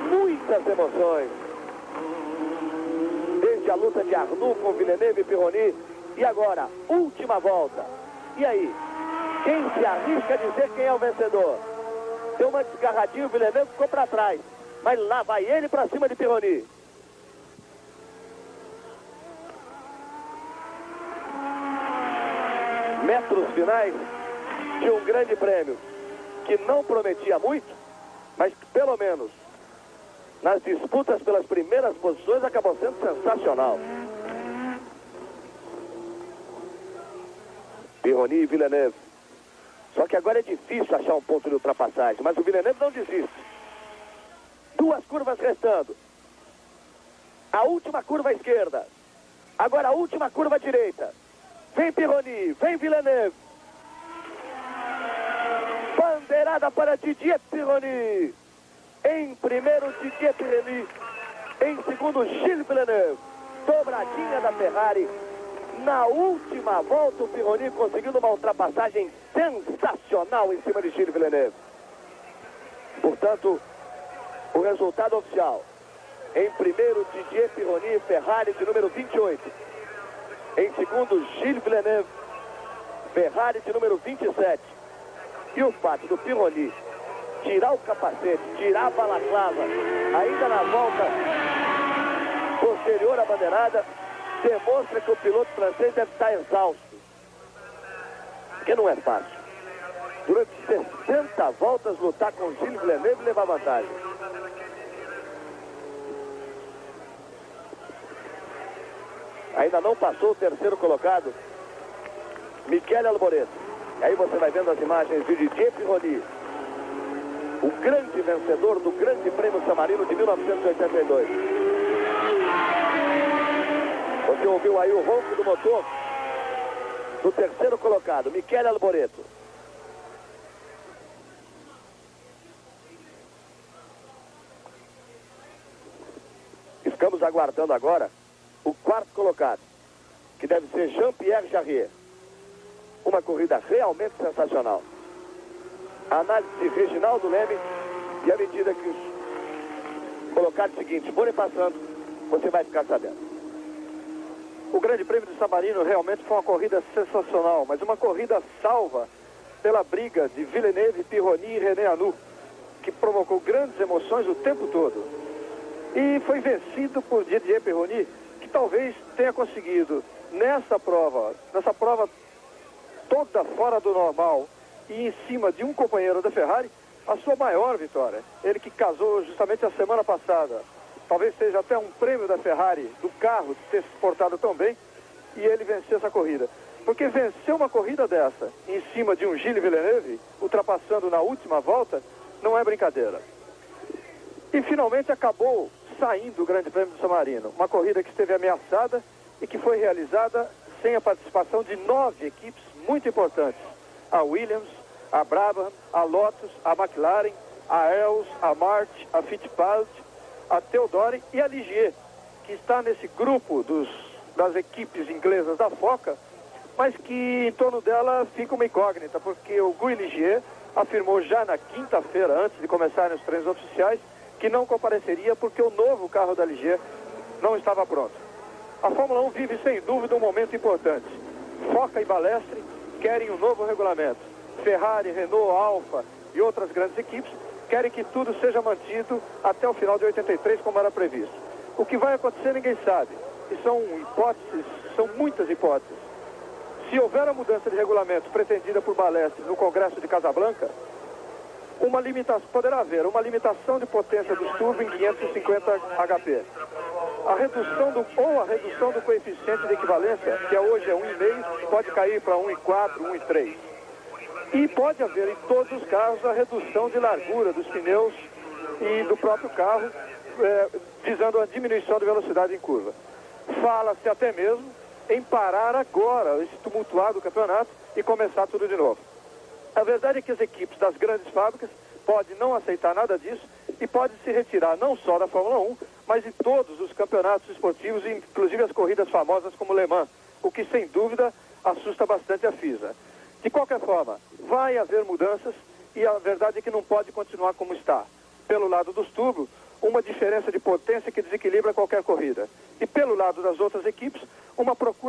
muitas emoções. Desde a luta de Arnoux com Villeneuve e Pironi. E agora, última volta. E aí? Quem se arrisca a dizer quem é o vencedor? Deu uma desgarradinha, o Villeneuve ficou para trás. Mas lá vai ele para cima de Pironi. Metros finais de um grande prêmio que não prometia muito, mas que pelo menos nas disputas pelas primeiras posições acabou sendo sensacional. Pironi e Villeneuve. Só que agora é difícil achar um ponto de ultrapassagem, mas o Villeneuve não desiste. 2 curvas restando. A última curva à esquerda. Agora a última curva à direita. Vem Pironi, vem Villeneuve. Bandeirada para Didier Pironi. Em primeiro, Didier Pironi. Em segundo, Gilles Villeneuve. Dobradinha da Ferrari. Na última volta, o Pironi conseguindo uma ultrapassagem sensacional em cima de Gilles Villeneuve. Portanto, o resultado oficial. Em primeiro, Didier Pironi, Ferrari de número 28. Em segundo, Gilles Villeneuve, Ferrari de número 27. E o fato do Pironi tirar o capacete, tirar a balaclava, ainda na volta posterior à bandeirada, demonstra que o piloto francês deve estar exausto. Porque não é fácil. Durante 60 voltas lutar com Gilles Villeneuve e levar vantagem. Ainda não passou o terceiro colocado, Michele Alboreto. E aí você vai vendo as imagens de Didier Pironi, o grande vencedor do Grande Prêmio San Marino de 1982. Você ouviu aí o ronco do motor do terceiro colocado, Michele Alboreto. Estamos aguardando agora o quarto colocado, que deve ser Jean-Pierre Jarier. Uma corrida realmente sensacional. A análise de Reginaldo Leme, e à medida que os colocados seguintes forem passando, você vai ficar sabendo. O Grande Prêmio de San Marino realmente foi uma corrida sensacional, mas uma corrida salva pela briga de Villeneuve, Pironi e René Arnoux, que provocou grandes emoções o tempo todo. E foi vencido por Didier Pironi, que talvez tenha conseguido nessa prova toda fora do normal e em cima de um companheiro da Ferrari, a sua maior vitória. Ele que casou justamente a semana passada. Talvez seja até um prêmio da Ferrari, do carro, de ter se portado tão bem, e ele venceu essa corrida. Porque vencer uma corrida dessa, em cima de um Gilles Villeneuve, ultrapassando na última volta, não é brincadeira. E finalmente acabou saindo o Grande Prêmio do San Marino. Uma corrida que esteve ameaçada e que foi realizada sem a participação de 9 equipes muito importantes. A Williams, a Brabham, a Lotus, a McLaren, a Els, a March, a Fittipaldi, a Theodore e a Ligier, que está nesse grupo das equipes inglesas da FOCA, mas que em torno dela fica uma incógnita, porque o Guy Ligier afirmou já na quinta-feira, antes de começarem os treinos oficiais, que não compareceria porque o novo carro da Ligier não estava pronto. A Fórmula 1 vive sem dúvida um momento importante. FOCA e Balestre querem um novo regulamento. Ferrari, Renault, Alfa e outras grandes equipes querem que tudo seja mantido até o final de 83, como era previsto. O que vai acontecer ninguém sabe. E são hipóteses, são muitas hipóteses. Se houver a mudança de regulamento pretendida por Balestre no Congresso de Casablanca, poderá haver uma limitação de potência dos turbos em 550 HP. A redução do coeficiente de equivalência, que hoje é 1,5, pode cair para 1,4, 1,3. E pode haver em todos os carros a redução de largura dos pneus e do próprio carro, visando a diminuição de velocidade em curva. Fala-se até mesmo em parar agora esse tumultuado campeonato e começar tudo de novo. A verdade é que as equipes das grandes fábricas podem não aceitar nada disso e podem se retirar não só da Fórmula 1, mas de todos os campeonatos esportivos, inclusive as corridas famosas como Le Mans, o que sem dúvida assusta bastante a FISA. De qualquer forma, vai haver mudanças e a verdade é que não pode continuar como está. Pelo lado dos turbos, uma diferença de potência que desequilibra qualquer corrida. E pelo lado das outras equipes, uma procura